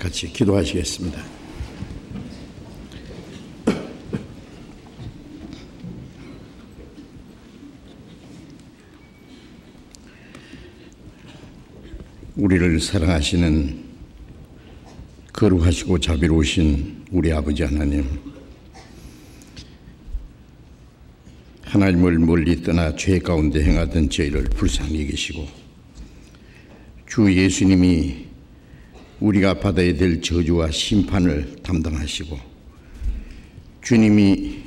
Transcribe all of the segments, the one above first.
같이 기도하시겠습니다. 우리를 사랑하시는 거룩하시고 자비로우신 우리 아버지 하나님, 하나님을 멀리 떠나 죄 가운데 행하던 저희를 불쌍히 여기시고 주 예수님이 우리가 받아야 될 저주와 심판을 담당하시고 주님이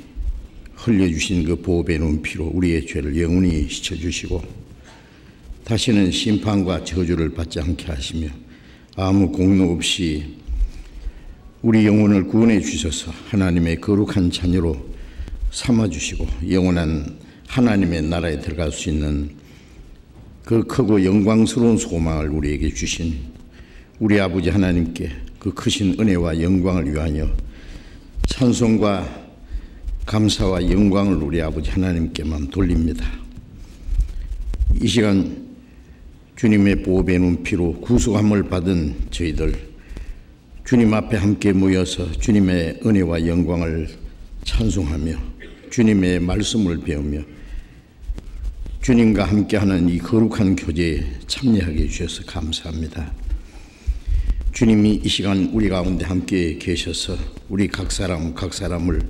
흘려주신 그 보배의 눈피로 우리의 죄를 영원히 씻어주시고 다시는 심판과 저주를 받지 않게 하시며 아무 공로 없이 우리 영혼을 구원해 주셔서 하나님의 거룩한 자녀로 삼아주시고 영원한 하나님의 나라에 들어갈 수 있는 그 크고 영광스러운 소망을 우리에게 주신 우리 아버지 하나님께 그 크신 은혜와 영광을 위하여 찬송과 감사와 영광을 우리 아버지 하나님께만 돌립니다. 이 시간 주님의 보배의 눈피로 구속함을 받은 저희들 주님 앞에 함께 모여서 주님의 은혜와 영광을 찬송하며 주님의 말씀을 배우며 주님과 함께하는 이 거룩한 교제에 참여하게 해주셔서 감사합니다. 주님이 이 시간 우리 가운데 함께 계셔서 우리 각 사람을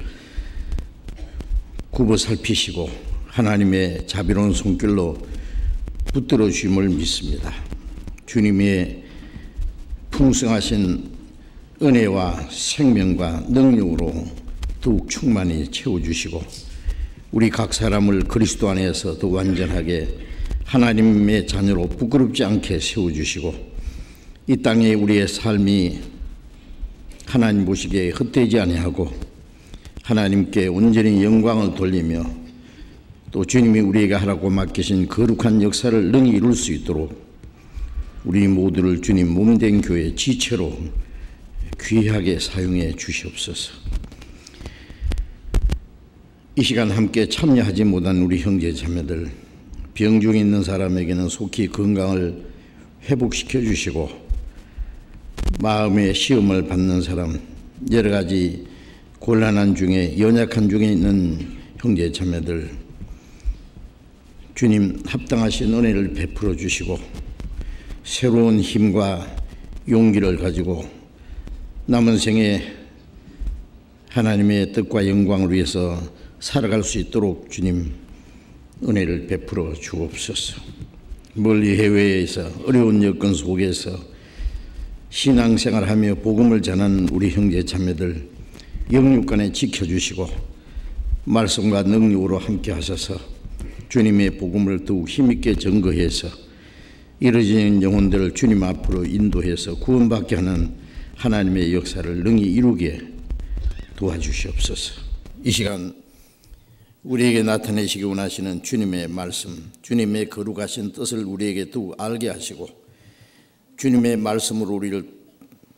굽어 살피시고 하나님의 자비로운 손길로 붙들어 주심을 믿습니다. 주님의 풍성하신 은혜와 생명과 능력으로 더욱 충만히 채워주시고 우리 각 사람을 그리스도 안에서 더 완전하게 하나님의 자녀로 부끄럽지 않게 세워주시고 이 땅에 우리의 삶이 하나님 보시기에 헛되지 아니하고 하나님께 온전히 영광을 돌리며 또 주님이 우리에게 하라고 맡기신 거룩한 역사를 능히 이룰 수 있도록 우리 모두를 주님 몸된 교회 지체로 귀하게 사용해 주시옵소서. 이 시간 함께 참여하지 못한 우리 형제 자매들, 병중에 있는 사람에게는 속히 건강을 회복시켜 주시고 마음의 시험을 받는 사람, 여러 가지 곤란한 중에 연약한 중에 있는 형제 자매들 주님 합당하신 은혜를 베풀어 주시고 새로운 힘과 용기를 가지고 남은 생에 하나님의 뜻과 영광을 위해서 살아갈 수 있도록 주님 은혜를 베풀어 주옵소서. 멀리 해외에서 어려운 여건 속에서 신앙생활하며 복음을 전하는 우리 형제 자매들 영육간에 지켜주시고 말씀과 능력으로 함께 하셔서 주님의 복음을 더욱 힘있게 증거해서 이루어지는 영혼들을 주님 앞으로 인도해서 구원받게 하는 하나님의 역사를 능히 이루게 도와주시옵소서. 이 시간 우리에게 나타내시기 원하시는 주님의 말씀, 주님의 거룩하신 뜻을 우리에게 더욱 알게 하시고 주님의 말씀으로 우리를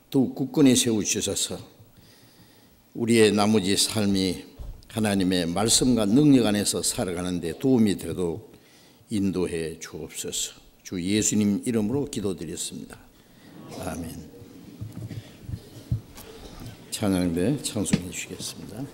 더욱 굳건히 세우셔서 우리의 나머지 삶이 하나님의 말씀과 능력 안에서 살아가는 데 도움이 되도록 인도해 주옵소서. 주 예수님 이름으로 기도드렸습니다. 아멘. 찬양대 찬송해 주시겠습니다.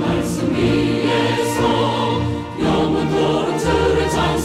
말씀 위에서 영원토록 들을 찬송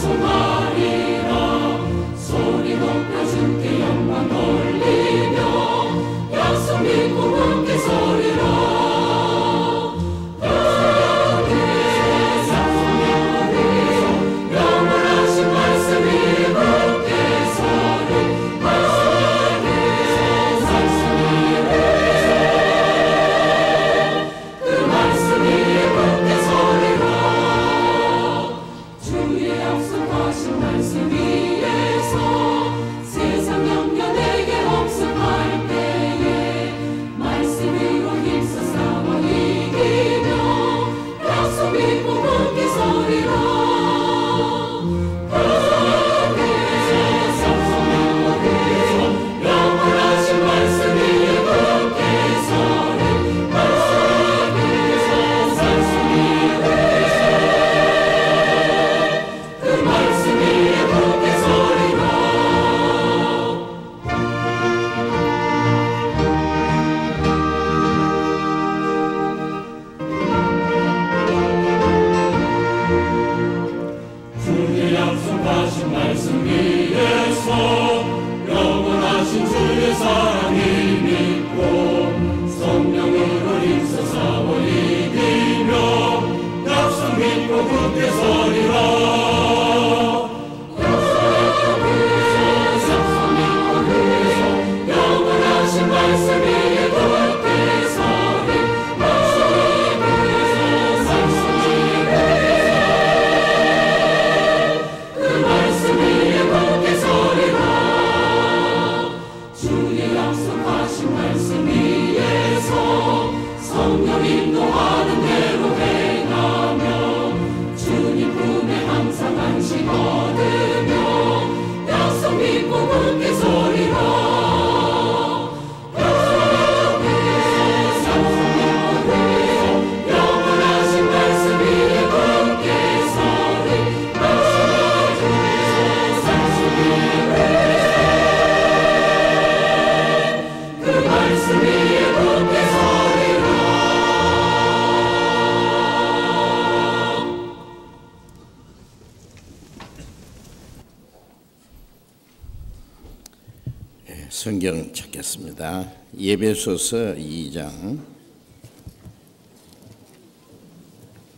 성경 찾겠습니다. 에베소서 2장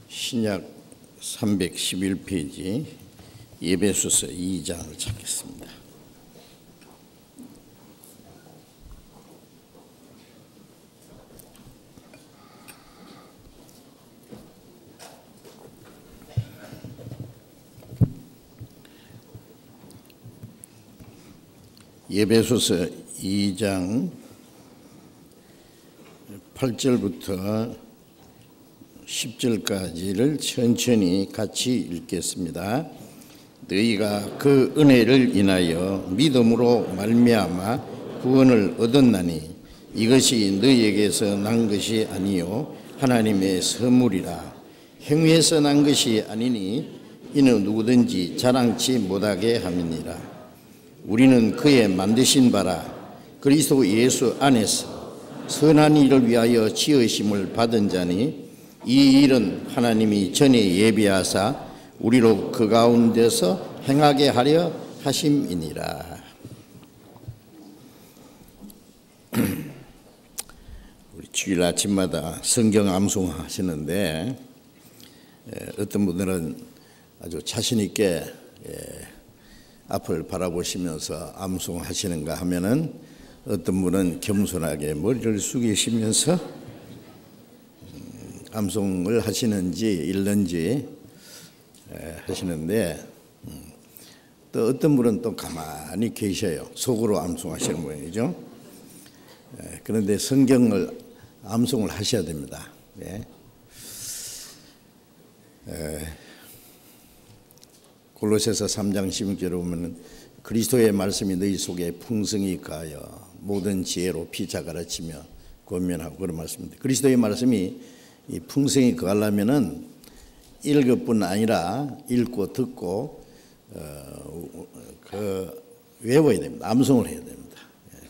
신약 311페이지 에베소서 2장을 찾겠습니다. 에베소서 2장 8절부터 10절까지를 천천히 같이 읽겠습니다. 너희가 그 은혜를 인하여 믿음으로 말미암아 구원을 얻었나니 이것이 너희에게서 난 것이 아니요 하나님의 선물이라. 행위에서 난 것이 아니니 이는 누구든지 자랑치 못하게 함이니라. 우리는 그의 만드신 바라 그리스도 예수 안에서 선한 일을 위하여 지으심을 받은 자니 이 일은 하나님이 전에 예비하사 우리로 그 가운데서 행하게 하려 하심이니라. 우리 주일 아침마다 성경 암송하시는데 어떤 분들은 아주 자신 있게 앞을 바라보시면서 암송하시는가 하면은 어떤 분은 겸손하게 머리를 숙이시면서 암송을 하시는지 읽는지 하시는데 또 어떤 분은 또 가만히 계셔요. 속으로 암송하시는 모양이죠. 그런데 성경을 암송을 하셔야 됩니다. 골로새서 3장 16절에 보면 그리스도의 말씀이 너희 속에 풍성히 가하여 모든 지혜로 피차 가르치며 권면하고 그런 말씀입니다. 그리스도의 말씀이 이 풍성히 거하려면은 읽을 뿐 아니라 읽고 듣고 외워야 됩니다. 암송을 해야 됩니다.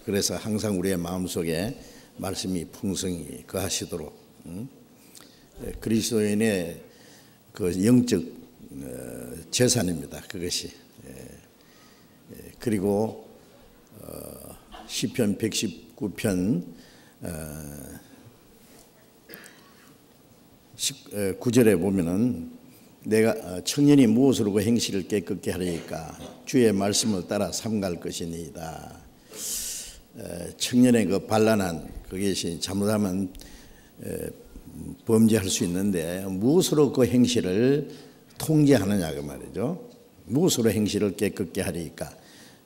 그래서 항상 우리의 마음속에 말씀이 풍성히 거하시도록 그리스도인의 그 영적 재산입니다. 그것이. 그리고 시편 119편 9절에 보면은 내가 청년이 무엇으로 그 행실을 깨끗게 하리까 주의 말씀을 따라 삼갈 것이니이다. 청년의 그 반란한 그것이 잘못하면 범죄할 수 있는데 무엇으로 그 행실을 통제하느냐 그 말이죠. 무엇으로 행실을 깨끗게 하리까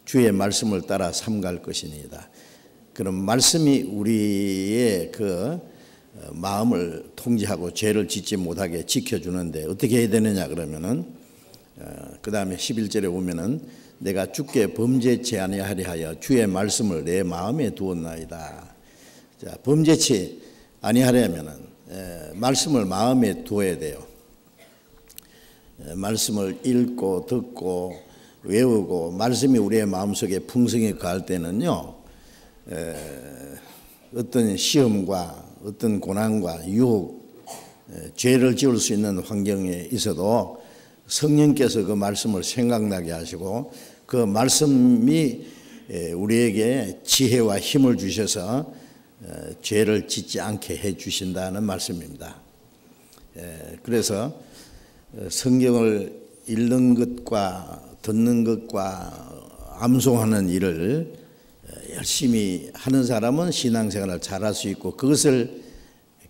주의 말씀을 따라 삼갈 것이니이다. 그런 말씀이 우리의 그 마음을 통제하고 죄를 짓지 못하게 지켜주는데 어떻게 해야 되느냐 그러면은 그 다음에 11절에 보면은 내가 주께 범죄치 아니하리 하여 주의 말씀을 내 마음에 두었나이다. 자, 범죄치 아니하려면은 말씀을 마음에 두어야 돼요. 말씀을 읽고 듣고 외우고 말씀이 우리의 마음속에 풍성히 거할 때는요 어떤 시험과 어떤 고난과 유혹 죄를 지을 수 있는 환경에 있어도 성령께서 그 말씀을 생각나게 하시고 그 말씀이 우리에게 지혜와 힘을 주셔서 죄를 짓지 않게 해 주신다는 말씀입니다. 그래서 성경을 읽는 것과 듣는 것과 암송하는 일을 열심히 하는 사람은 신앙생활을 잘할 수 있고 그것을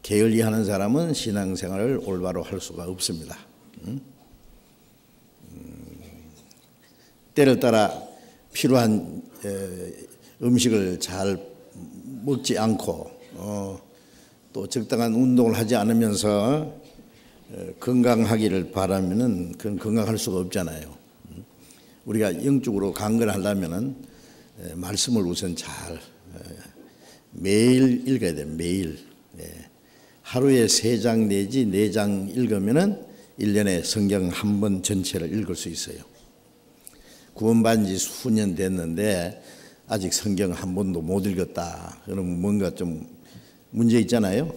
게을리하는 사람은 신앙생활을 올바로 할 수가 없습니다. 때를 따라 필요한 음식을 잘 먹지 않고 또 적당한 운동을 하지 않으면서 건강하기를 바라면은 그건 건강할 수가 없잖아요. 우리가 영적으로 강건하려면은 말씀을 우선 잘 매일 읽어야 돼요. 매일 하루에 3장 내지 4장 읽으면은 1년에 성경 한 번 전체를 읽을 수 있어요. 구원받은 지 수년 됐는데 아직 성경 한 번도 못 읽었다. 그러면 뭔가 좀 문제 있잖아요.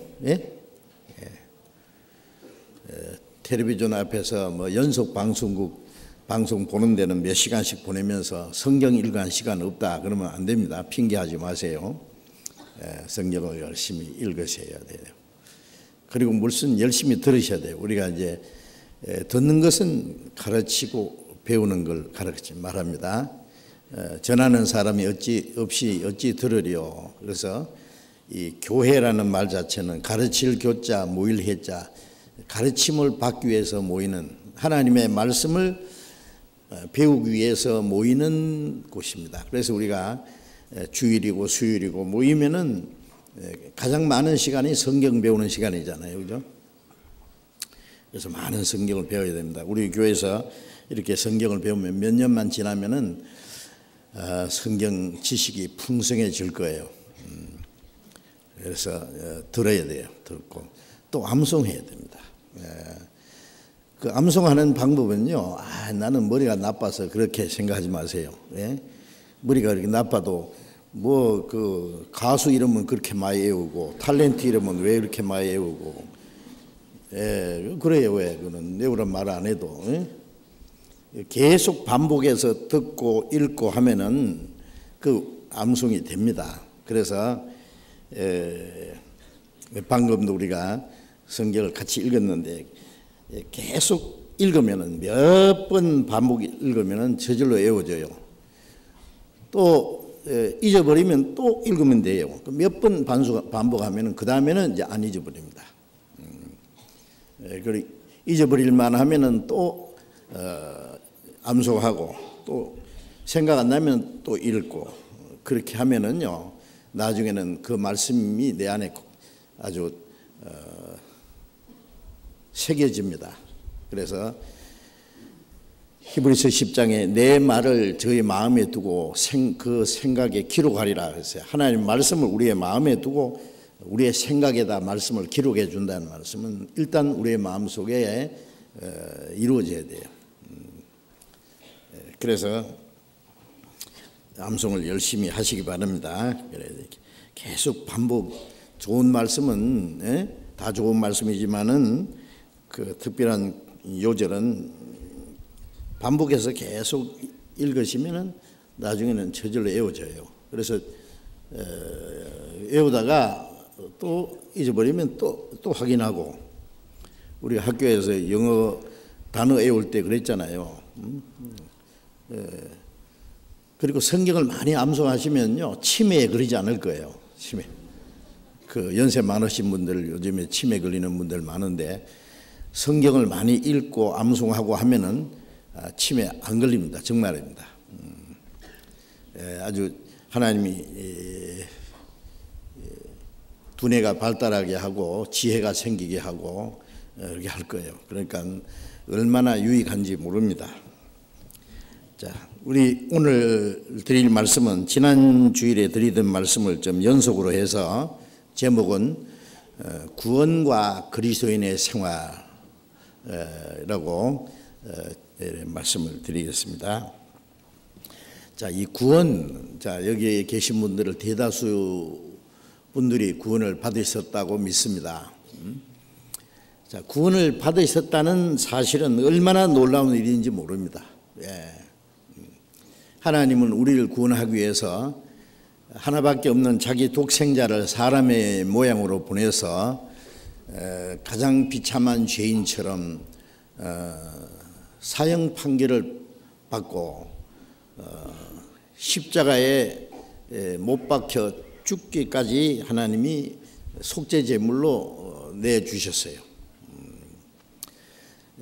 텔레비전 앞에서 뭐 연속 방송국 방송 보는 데는 몇 시간씩 보내면서 성경 읽은 시간 없다 그러면 안 됩니다. 핑계하지 마세요. 성경을 열심히 읽으셔야 돼요. 그리고 물론 열심히 들으셔야 돼요. 우리가 이제 듣는 것은 가르치고 배우는 걸 가르치지 말합니다. 전하는 사람이 어찌 들으리요. 그래서 이 교회라는 말 자체는 가르칠 교자 모일 해자, 가르침을 받기 위해서 모이는, 하나님의 말씀을 배우기 위해서 모이는 곳입니다. 그래서 우리가 주일이고 수요일이고 모이면은 가장 많은 시간이 성경 배우는 시간이잖아요, 그죠? 그래서 많은 성경을 배워야 됩니다. 우리 교회에서 이렇게 성경을 배우면 몇 년만 지나면은 성경 지식이 풍성해질 거예요. 그래서 들어야 돼요. 듣고 또 암송해야 됩니다. 그 암송하는 방법은요, 나는 머리가 나빠서 그렇게 생각하지 마세요. 머리가 그렇게 나빠도 뭐 그 가수 이름은 그렇게 많이 외우고 탤런트 이름은 왜 이렇게 많이 외우고 그래요. 왜 그는 외우란 말 안 해도 계속 반복해서 듣고 읽고 하면은 그 암송이 됩니다. 그래서 방금도 우리가 성경을 같이 읽었는데 계속 읽으면은 몇 번 반복 읽으면은 저절로 외워져요. 또 잊어버리면 또 읽으면 돼요. 몇 번 반복하면은 그 다음에는 이제 안 잊어버립니다. 그리고 잊어버릴만 하면은 또 암송하고 또 생각 안 나면 또 읽고 그렇게 하면은요 나중에는 그 말씀이 내 안에 아주 새겨집니다. 그래서 히브리서 10장에 내 말을 저희 마음에 두고 그 생각에 기록하리라 그랬어요. 하나님 말씀을 우리의 마음에 두고 우리의 생각에다 말씀을 기록해 준다는 말씀은 일단 우리의 마음속에 이루어져야 돼요. 그래서 암송을 열심히 하시기 바랍니다. 계속 반복, 좋은 말씀은 다 좋은 말씀이지만은 그 특별한 요절은 반복해서 계속 읽으시면은 나중에는 저절로 외워져요. 그래서 외우다가 또 잊어버리면 또 확인하고, 우리 학교에서 영어 단어 외울 때 그랬잖아요. 그리고 성경을 많이 암송하시면요 치매에 걸리지 않을 거예요. 치매. 그 연세 많으신 분들, 요즘에 치매 걸리는 분들 많은데 성경을 많이 읽고 암송하고 하면은 치매 안 걸립니다. 정말입니다. 아주 하나님이 두뇌가 발달하게 하고 지혜가 생기게 하고 이렇게 할 거예요. 그러니까 얼마나 유익한지 모릅니다. 자, 우리 오늘 드릴 말씀은 지난 주일에 드리던 말씀을 좀 연속으로 해서 제목은 구원과 그리스도인의 생활이라고 말씀을 드리겠습니다. 자, 이 구원, 여기에 계신 분들을 대다수 분들이 구원을 받으셨다고 믿습니다. 자, 구원을 받으셨다는 사실은 얼마나 놀라운 일인지 모릅니다. 하나님은 우리를 구원하기 위해서 하나밖에 없는 자기 독생자를 사람의 모양으로 보내서 가장 비참한 죄인처럼 사형 판결을 받고 십자가에 못 박혀 죽기까지 하나님이 속죄제물로 내주셨어요.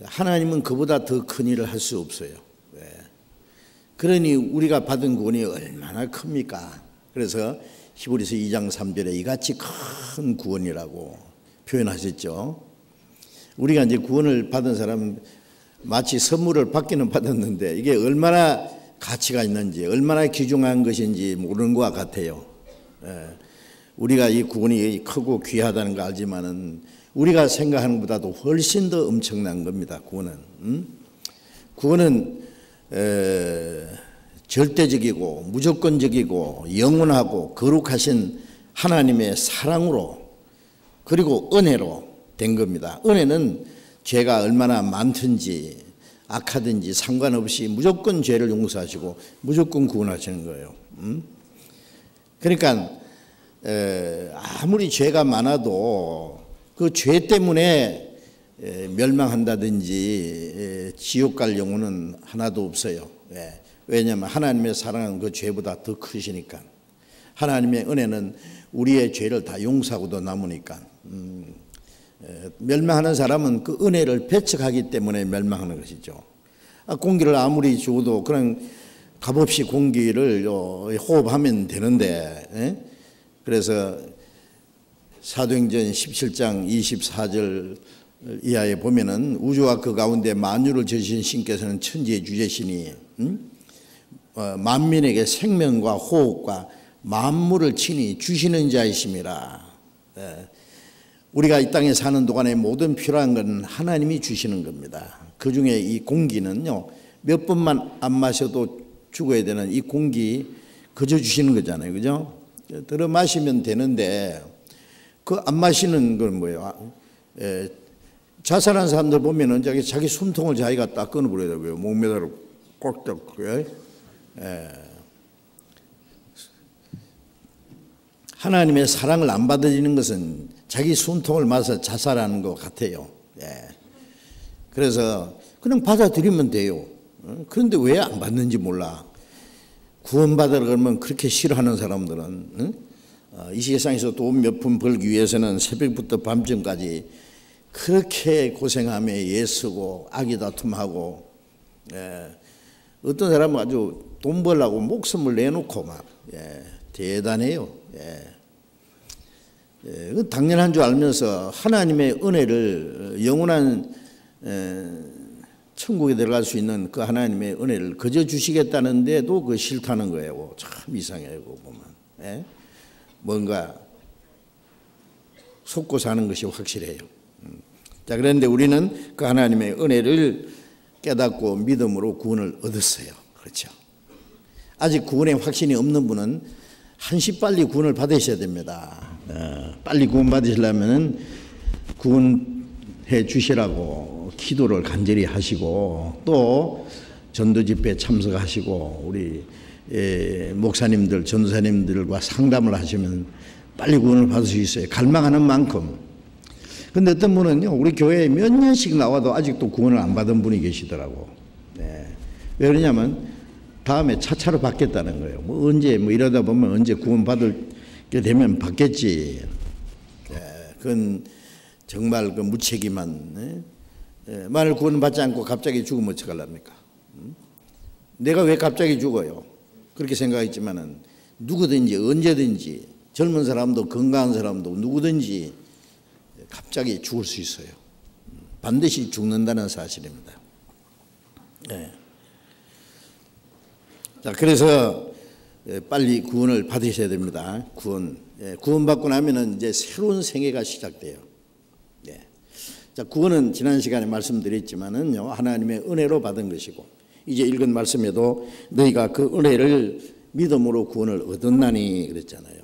하나님은 그보다 더 큰 일을 할 수 없어요. 그러니 우리가 받은 구원이 얼마나 큽니까? 그래서 히브리서 2장 3절에 이같이 큰 구원이라고 표현하셨죠. 우리가 이제 구원을 받은 사람은 마치 선물을 받기는 받았는데 이게 얼마나 가치가 있는지, 얼마나 귀중한 것인지 모르는 것 같아요. 우리가 이 구원이 크고 귀하다는 거 알지만은 우리가 생각하는 것보다도 훨씬 더 엄청난 겁니다. 구원은 절대적이고 무조건적이고 영원하고 거룩하신 하나님의 사랑으로 그리고 은혜로 된 겁니다. 은혜는 죄가 얼마나 많든지 악하든지 상관없이 무조건 죄를 용서하시고 무조건 구원하시는 거예요. 그러니까 아무리 죄가 많아도 그 죄 때문에 멸망한다든지 지옥 갈 영혼은 하나도 없어요. 왜냐하면 하나님의 사랑은 그 죄보다 더 크시니까. 하나님의 은혜는 우리의 죄를 다 용서하고도 남으니까. 멸망하는 사람은 그 은혜를 배척하기 때문에 멸망하는 것이죠. 공기를 아무리 주어도 그냥 값없이 공기를 호흡하면 되는데, 그래서 사도행전 17장 24절 이하에 보면은 우주와 그 가운데 만유를 지으신 신께서는 천지의 주제시니 만민에게 생명과 호흡과 만물을 친히 주시는 자이심이라. 우리가 이 땅에 사는 동안에 모든 필요한 건 하나님이 주시는 겁니다. 그 중에 이 공기는요, 몇 번만 안 마셔도 죽어야 되는 이 공기 그저 주시는 거잖아요. 그죠? 들어 마시면 되는데 그 안 마시는 건 뭐예요? 자살한 사람들 보면은 자기 숨통을 자기가 딱 끊어버리더라고요. 목매달로 꽉 잡고. 하나님의 사랑을 안 받아지는 것은 자기 숨통을 맞아서 자살하는 것 같아요. 그래서 그냥 받아들이면 돼요. 그런데 왜 안 받는지 몰라. 구원받으러 그러면 그렇게 싫어하는 사람들은 이 세상에서 돈 몇 푼 벌기 위해서는 새벽부터 밤중까지 그렇게 고생하며 애쓰고 아기다툼하고, 어떤 사람은 아주 돈 벌려고 목숨을 내놓고 막, 대단해요. 당연한 줄 알면서 하나님의 은혜를, 영원한 천국에 들어갈 수 있는 그 하나님의 은혜를 그저 주시겠다는데도 그 싫다는 거예요. 참 이상해요. 보면 뭔가 속고 사는 것이 확실해요. 자, 그런데 우리는 그 하나님의 은혜를 깨닫고 믿음으로 구원을 얻었어요. 그렇죠? 아직 구원에 확신이 없는 분은 한시 빨리 구원을 받으셔야 됩니다. 빨리 구원 받으시려면 구원해 주시라고 기도를 간절히 하시고, 또 전도 집회에 참석하시고 우리 목사님들, 전도사님들과 상담을 하시면 빨리 구원을 받을 수 있어요. 갈망하는 만큼. 근데 어떤 분은요, 우리 교회에 몇 년씩 나와도 아직도 구원을 안 받은 분이 계시더라고. 왜 그러냐면 다음에 차차로 받겠다는 거예요. 뭐 언제 뭐 이러다 보면 언제 구원 받게 되면 받겠지. 그건 정말 그 무책임한. 만일 구원 받지 않고 갑자기 죽으면 어떡하랍니까? 내가 왜 갑자기 죽어요? 그렇게 생각했지만은 누구든지 언제든지, 젊은 사람도 건강한 사람도 누구든지 갑자기 죽을 수 있어요. 반드시 죽는다는 사실입니다. 자, 그래서 빨리 구원을 받으셔야 됩니다. 구원받고 나면은 이제 새로운 생애가 시작돼요. 자, 구원은 지난 시간에 말씀드렸지만은요, 하나님의 은혜로 받은 것이고, 이제 읽은 말씀에도 너희가 그 은혜를 믿음으로 구원을 얻었나니 그랬잖아요.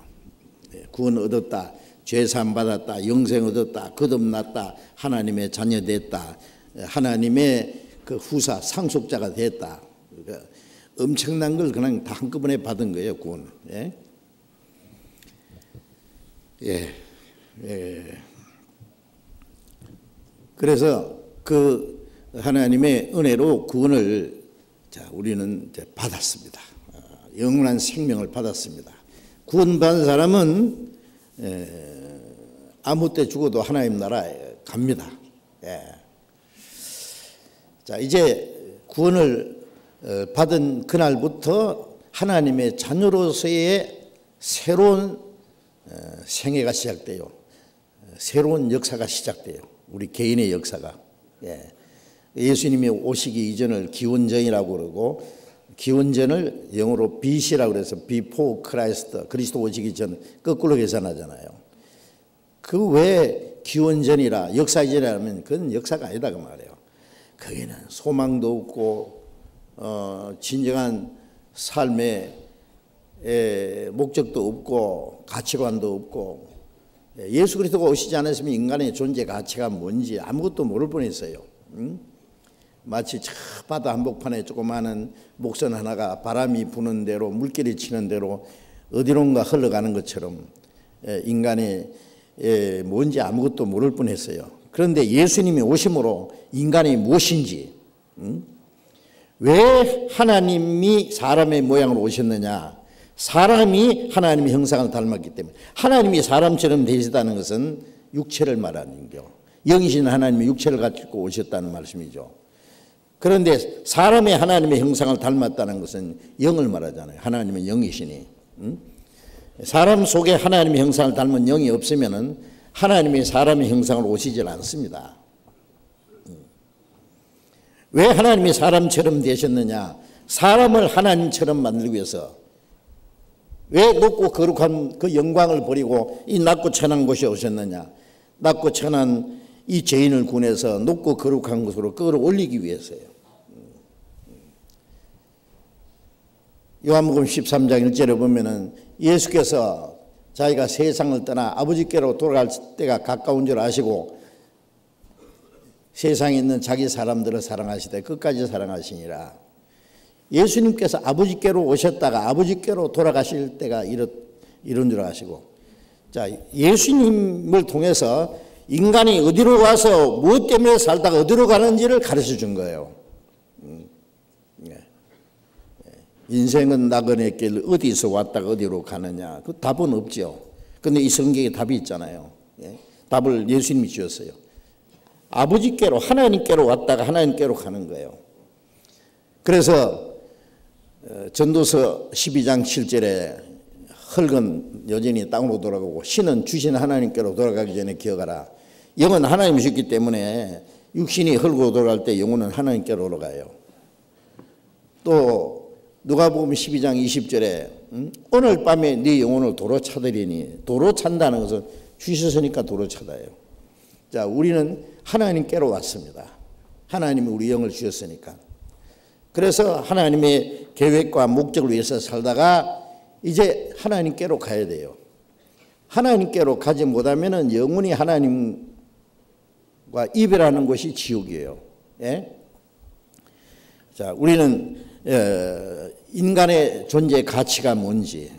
구원 얻었다, 죄사함 받았다, 영생 얻었다, 거듭났다, 하나님의 자녀 됐다, 하나님의 그 후사 상속자가 됐다. 그러니까 엄청난 걸 그냥 다 한꺼번에 받은 거예요, 구원. 그래서 그 하나님의 은혜로 구원을 우리는 이제 받았습니다. 영원한 생명을 받았습니다. 구원받은 사람은 아무 때 죽어도 하나님 나라에 갑니다. 자, 이제 구원을 받은 그날부터 하나님의 자녀로서의 새로운 생애가 시작돼요. 새로운 역사가 시작돼요. 우리 개인의 역사가. 예수님이 오시기 이전을 기원전이라고 그러고, 기원전을 영어로 BC라고 그래서 Before Christ, 그리스도 오시기 전, 거꾸로 계산하잖아요. 그 왜 기원전이라, 역사 이전이라 하면 그건 역사가 아니다 그 말이에요. 거기는 소망도 없고 진정한 삶의 목적도 없고 가치관도 없고, 예수 그리스도가 오시지 않았으면 인간의 존재 가치가 뭔지 아무것도 모를 뻔했어요. 마치 저 바다 한복판에 조그마한 목선 하나가 바람이 부는 대로 물결이 치는 대로 어디론가 흘러가는 것처럼 인간이 뭔지 아무것도 모를 뻔했어요. 그런데 예수님이 오심으로 인간이 무엇인지, 왜 하나님이 사람의 모양으로 오셨느냐? 사람이 하나님의 형상을 닮았기 때문에. 하나님이 사람처럼 되시다는 것은 육체를 말하는 거, 영이신 하나님이 육체를 가지고 오셨다는 말씀이죠. 그런데 사람의 하나님의 형상을 닮았다는 것은 영을 말하잖아요. 하나님은 영이시니. 사람 속에 하나님의 형상을 닮은 영이 없으면 하나님이 사람의 형상으로 오시질 않습니다. 왜 하나님이 사람처럼 되셨느냐? 사람을 하나님처럼 만들기 위해서. 왜 높고 거룩한 그 영광을 버리고 이 낮고 천한 곳에 오셨느냐? 낮고 천한 이 죄인을 구원해서 높고 거룩한 곳으로 끌어올리기 위해서요. 요한복음 13장 1절에 보면은 예수께서 자기가 세상을 떠나 아버지께로 돌아갈 때가 가까운 줄 아시고 세상에 있는 자기 사람들을 사랑하시되 끝까지 사랑하시니라. 예수님께서 아버지께로 오셨다가 아버지께로 돌아가실 때가 이런 줄 아시고, 자, 예수님을 통해서 인간이 어디로 와서 무엇 때문에 살다가 어디로 가는지를 가르쳐 준 거예요. 인생은 나그네 길, 어디서 왔다가 어디로 가느냐, 그 답은 없죠. 그런데 이 성경에 답이 있잖아요. 답을 예수님이 주셨어요. 아버지께로, 하나님께로 왔다가 하나님께로 가는 거예요. 그래서 전도서 12장 7절에 흙은 여전히 땅으로 돌아가고 신은 주신 하나님께로 돌아가기 전에 기억하라. 영은 하나님이 주셨기 때문에 육신이 흙으로 돌아갈 때 영혼은 하나님께로 돌아가요. 또 누가복음 12장 20절에 오늘 밤에 네 영혼을 도로 차들이니, 도로 찬다는 것은 주셨으니까 도로 차다예요. 자, 우리는 하나님께로 왔습니다. 하나님이 우리 영을 주셨으니까. 그래서 하나님의 계획과 목적을 위해서 살다가 이제 하나님께로 가야 돼요. 하나님께로 가지 못하면 영원히 하나님과 이별하는 것이 지옥이에요. 예? 자, 우리는 인간의 존재의 가치가 뭔지,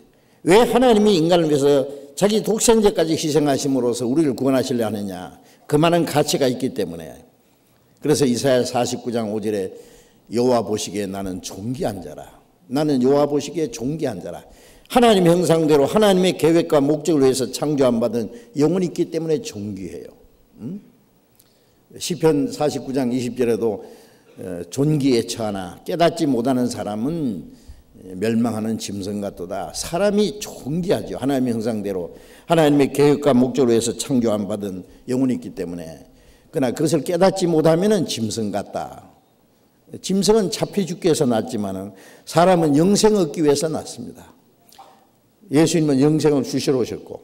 왜 하나님이 인간을 위해서 자기 독생자까지 희생하심으로써 우리를 구원하시려 하느냐, 그 많은 가치가 있기 때문에. 그래서 이사야 49장 5절에 여호와 보시기에 나는 존귀한 자라. 나는 여호와 보시기에 존귀한 자라. 하나님의 형상대로 하나님의 계획과 목적을 위해서 창조함 받은 영혼이 있기 때문에 존귀해요. 시편 49장 20절에도 존귀에 처하나 깨닫지 못하는 사람은 멸망하는 짐승 같도다. 사람이 존귀하죠. 하나님의 형상대로 하나님의 계획과 목적을 위해서 창조함 받은 영혼이 있기 때문에. 그러나 그것을 깨닫지 못하면 짐승 같다. 짐승은 잡혀 죽기 위해서 났지만 사람은 영생을 얻기 위해서 났습니다. 예수님은 영생을 주시러 오셨고,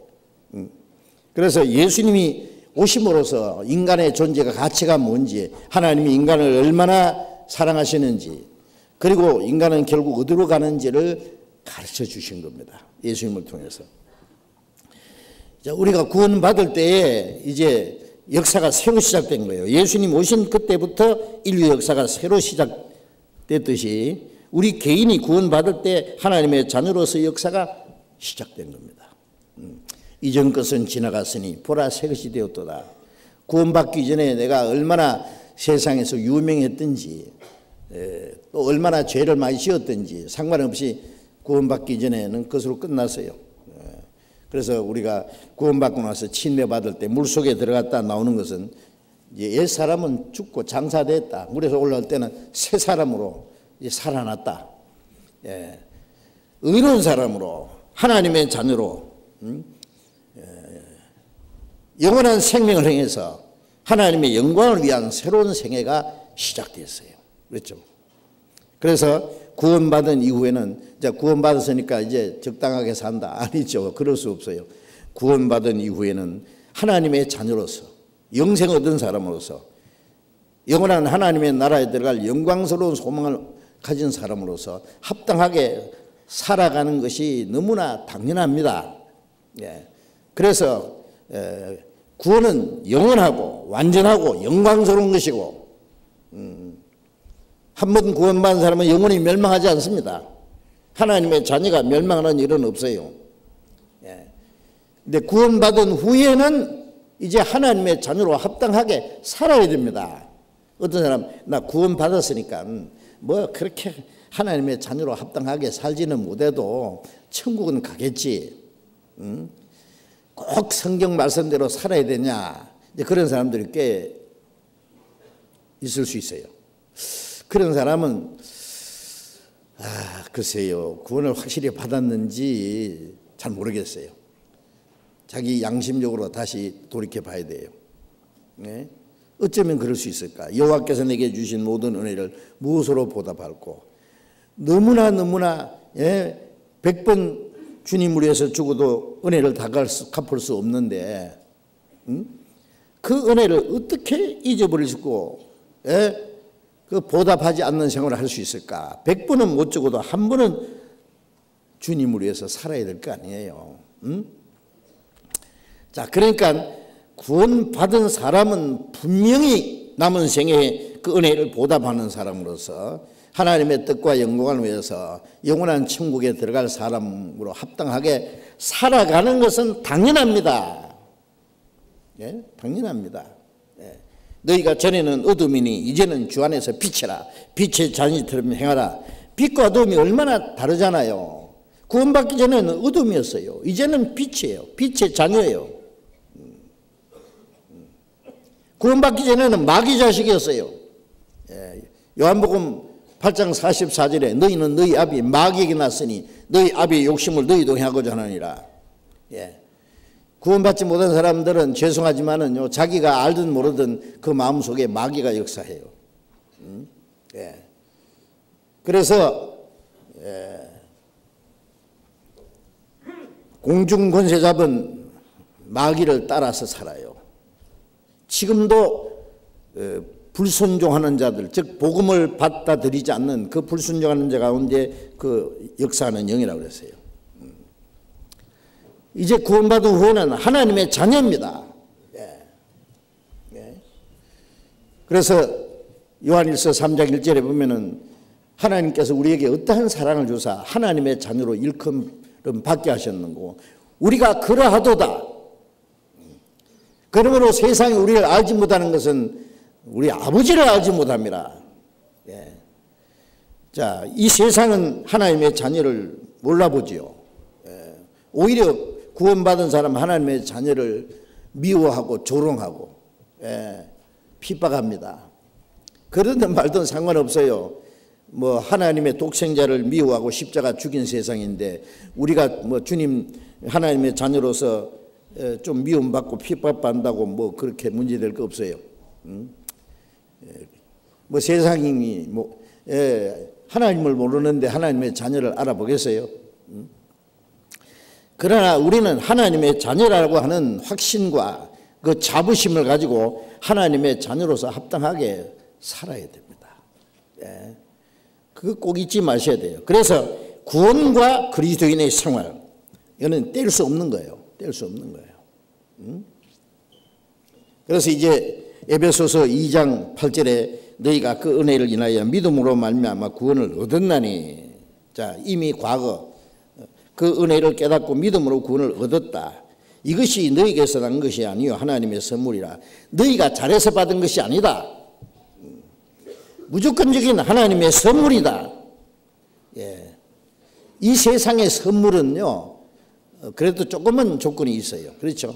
그래서 예수님이 오심으로써 인간의 존재가 가치가 뭔지, 하나님이 인간을 얼마나 사랑하시는지, 그리고 인간은 결국 어디로 가는지를 가르쳐 주신 겁니다. 예수님을 통해서. 자, 우리가 구원받을 때에 이제 역사가 새로 시작된 거예요. 예수님 오신 그때부터 인류 역사가 새로 시작됐듯이 우리 개인이 구원받을 때 하나님의 자녀로서의 역사가 시작된 겁니다. 이전 것은 지나갔으니 보라 새 것이 되었도다. 구원받기 전에 내가 얼마나 세상에서 유명했든지 또 얼마나 죄를 많이 지었든지 상관없이 구원받기 전에는 그것으로 끝났어요. 그래서 우리가 구원받고 나서 침례받을 때 물속에 들어갔다 나오는 것은 이제 옛 사람은 죽고 장사됐다. 물에서 올라올 때는 새 사람으로 이제 살아났다. 의로운 사람으로, 하나님의 자녀로 영원한 생명을 행해서 하나님의 영광을 위한 새로운 생애가 시작됐어요. 그렇죠? 그래서 구원받은 이후에는 이제 구원받았으니까 이제 적당하게 산다. 아니죠. 그럴 수 없어요. 구원받은 이후에는 하나님의 자녀로서, 영생 얻은 사람으로서, 영원한 하나님의 나라에 들어갈 영광스러운 소망을 가진 사람으로서 합당하게 살아가는 것이 너무나 당연합니다. 그래서 구원은 영원하고 완전하고 영광스러운 것이고, 한 번 구원받은 사람은 영원히 멸망하지 않습니다. 하나님의 자녀가 멸망하는 일은 없어요. 근데 구원받은 후에는 이제 하나님의 자녀로 합당하게 살아야 됩니다. 어떤 사람, 나 구원받았으니까 뭐 그렇게 하나님의 자녀로 합당하게 살지는 못해도 천국은 가겠지. 꼭 성경 말씀대로 살아야 되냐. 이제 그런 사람들이 꽤 있을 수 있어요. 그런 사람은 글쎄요, 구원을 확실히 받았는지 잘 모르겠어요. 자기 양심적으로 다시 돌이켜 봐야 돼요. 네? 어쩌면 그럴 수 있을까? 여호와께서 내게 주신 모든 은혜를 무엇으로 보답할꼬? 너무나 100번 주님을 위해서 죽어도 은혜를 다 갚을 수 없는데 그 은혜를 어떻게 잊어버릴 수 있고 그 보답하지 않는 생활을 할 수 있을까? 100번은 못 죽어도 한 번은 주님을 위해서 살아야 될 거 아니에요. 자, 그러니까 구원받은 사람은 분명히 남은 생에 그 은혜를 보답하는 사람으로서 하나님의 뜻과 영광을 위해서 영원한 천국에 들어갈 사람으로 합당하게 살아가는 것은 당연합니다. 예? 당연합니다. 예. 너희가 전에는 어둠이니 이제는 주 안에서 빛이라. 빛의 자녀처럼 행하라. 빛과 어둠이 얼마나 다르잖아요. 구원받기 전에는 어둠이었어요. 이제는 빛이에요. 빛의 자녀예요. 구원받기 전에는 마귀 자식이었어요. 요한복음 8장 44절에 너희는 너희 아비 마귀에게 났으니 너희 아비의 욕심을 너희도 행하고자 하느니라. 구원받지 못한 사람들은 죄송하지만은 자기가 알든 모르든 그 마음속에 마귀가 역사해요. 그래서 공중 권세 잡은 마귀를 따라서 살아요. 지금도 불순종하는 자들, 즉 복음을 받아들이지 않는 그 불순종하는 자 가운데 그 역사하는 영이라고 그랬어요. 이제 구원받은 후에는 하나님의 자녀입니다. 그래서 요한일서 3장 1절에 보면은 하나님께서 우리에게 어떠한 사랑을 주사 하나님의 자녀로 일컬음 받게 하셨는고 우리가 그러하도다. 그러므로 세상이 우리를 알지 못하는 것은 우리 아버지를 알지 못합니다. 자, 이 세상은 하나님의 자녀를 몰라보지요. 오히려 구원받은 사람 하나님의 자녀를 미워하고 조롱하고 핍박합니다. 그러든 말든 상관없어요. 뭐 하나님의 독생자를 미워하고 십자가 죽인 세상인데 우리가 뭐 주님 하나님의 자녀로서 좀 미움받고 핍박받는다고 뭐 그렇게 문제될 거 없어요. 뭐 세상이 뭐 하나님을 모르는데 하나님의 자녀를 알아보겠어요? 그러나 우리는 하나님의 자녀라고 하는 확신과 그 자부심을 가지고 하나님의 자녀로서 합당하게 살아야 됩니다. 그거 꼭 잊지 마셔야 돼요. 그래서 구원과 그리스도인의 생활, 이거는 뗄 수 없는 거예요. 뗄 수 없는 거예요. 그래서 이제 에베소서 2장 8절에 너희가 그 은혜를 인하여 믿음으로 말미암아 구원을 얻었나니, 자, 이미 과거 그 은혜를 깨닫고 믿음으로 구원을 얻었다. 이것이 너희에게서 난 것이 아니요 하나님의 선물이라. 너희가 잘해서 받은 것이 아니다. 무조건적인 하나님의 선물이다. 이 세상의 선물은요, 그래도 조금은 조건이 있어요. 그렇죠?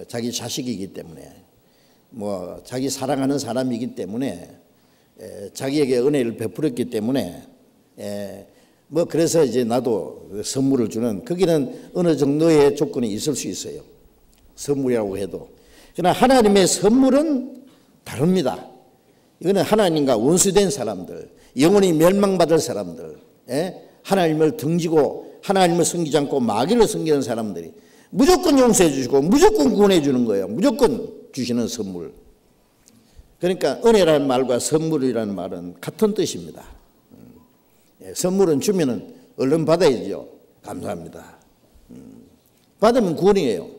자기 자식이기 때문에, 뭐 자기 사랑하는 사람이기 때문에, 자기에게 은혜를 베풀었기 때문에, 뭐 그래서 이제 나도 선물을 주는, 거기는 어느 정도의 조건이 있을 수 있어요. 선물이라고 해도. 그러나 하나님의 선물은 다릅니다. 이거는 하나님과 원수된 사람들, 영원히 멸망받을 사람들, 하나님을 등지고 하나님을 섬기지 않고 마귀를 섬기는 사람들이 무조건 용서해 주시고 무조건 구원해 주는 거예요. 무조건 주시는 선물. 그러니까 은혜라는 말과 선물이라는 말은 같은 뜻입니다. 선물은 주면은 얼른 받아야죠. 감사합니다. 받으면 구원이에요.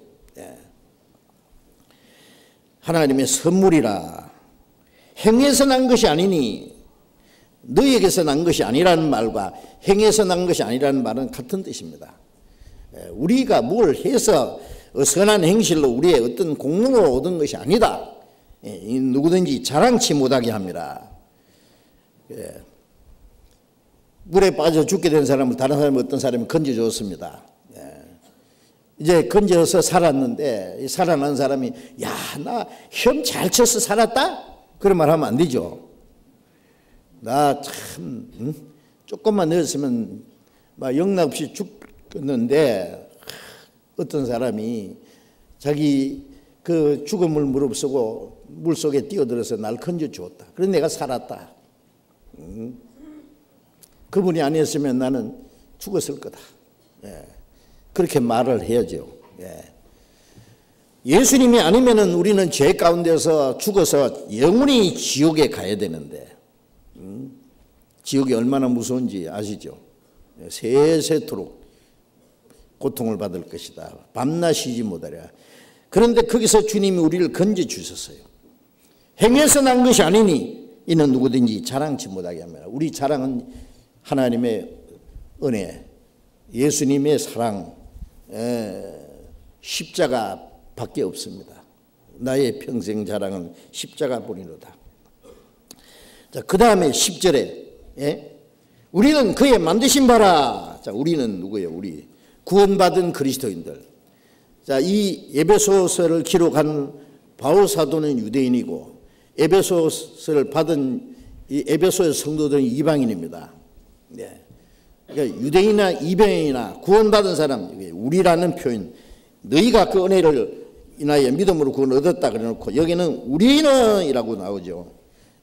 하나님의 선물이라. 행위에서 난 것이 아니니 너희에게서 난 것이 아니라는 말과 행에서 난 것이 아니라는 말은 같은 뜻입니다. 우리가 뭘 해서 선한 행실로 우리의 어떤 공로를 얻은 것이 아니다. 누구든지 자랑치 못하게 합니다. 물에 빠져 죽게 된 사람을 다른 사람이 어떤 사람이 건져줬습니다. 이제 건져서 살았는데 살아난 사람이 야, 나 형 잘 쳐서 살았다? 그런 말 하면 안 되죠. 나 참 조금만 늦었으면 막 영락 없이 죽었는데 어떤 사람이 자기 그 죽음을 무릅쓰고 물속에 뛰어들어서 날 건져주었다. 그래서 내가 살았다. 그분이 아니었으면 나는 죽었을 거다. 그렇게 말을 해야죠. 예수님이 아니면은 우리는 죄 가운데서 죽어서 영원히 지옥에 가야 되는데, 지옥이 얼마나 무서운지 아시죠? 세세토록 고통을 받을 것이다. 밤낮 쉬지 못하랴. 그런데 거기서 주님이 우리를 건져 주셨어요. 행해서 난 것이 아니니 이는 누구든지 자랑치 못하게 합니다. 우리 자랑은 하나님의 은혜, 예수님의 사랑, 십자가밖에 없습니다. 나의 평생 자랑은 십자가뿐이로다. 자, 그 다음에 10절에 우리는 그의 만드신 바라. 자, 우리는 누구예요? 우리 구원받은 그리스도인들. 자, 이 에베소서를 기록한 바울 사도는 유대인이고 에베소서를 받은 이 에베소의 성도들은 이방인입니다. 그러니까 유대인이나 이방인이나 구원받은 사람, 우리라는 표현, 너희가 그 은혜를 인하여 믿음으로 구원 얻었다 그래놓고 여기는 우리는이라고 나오죠.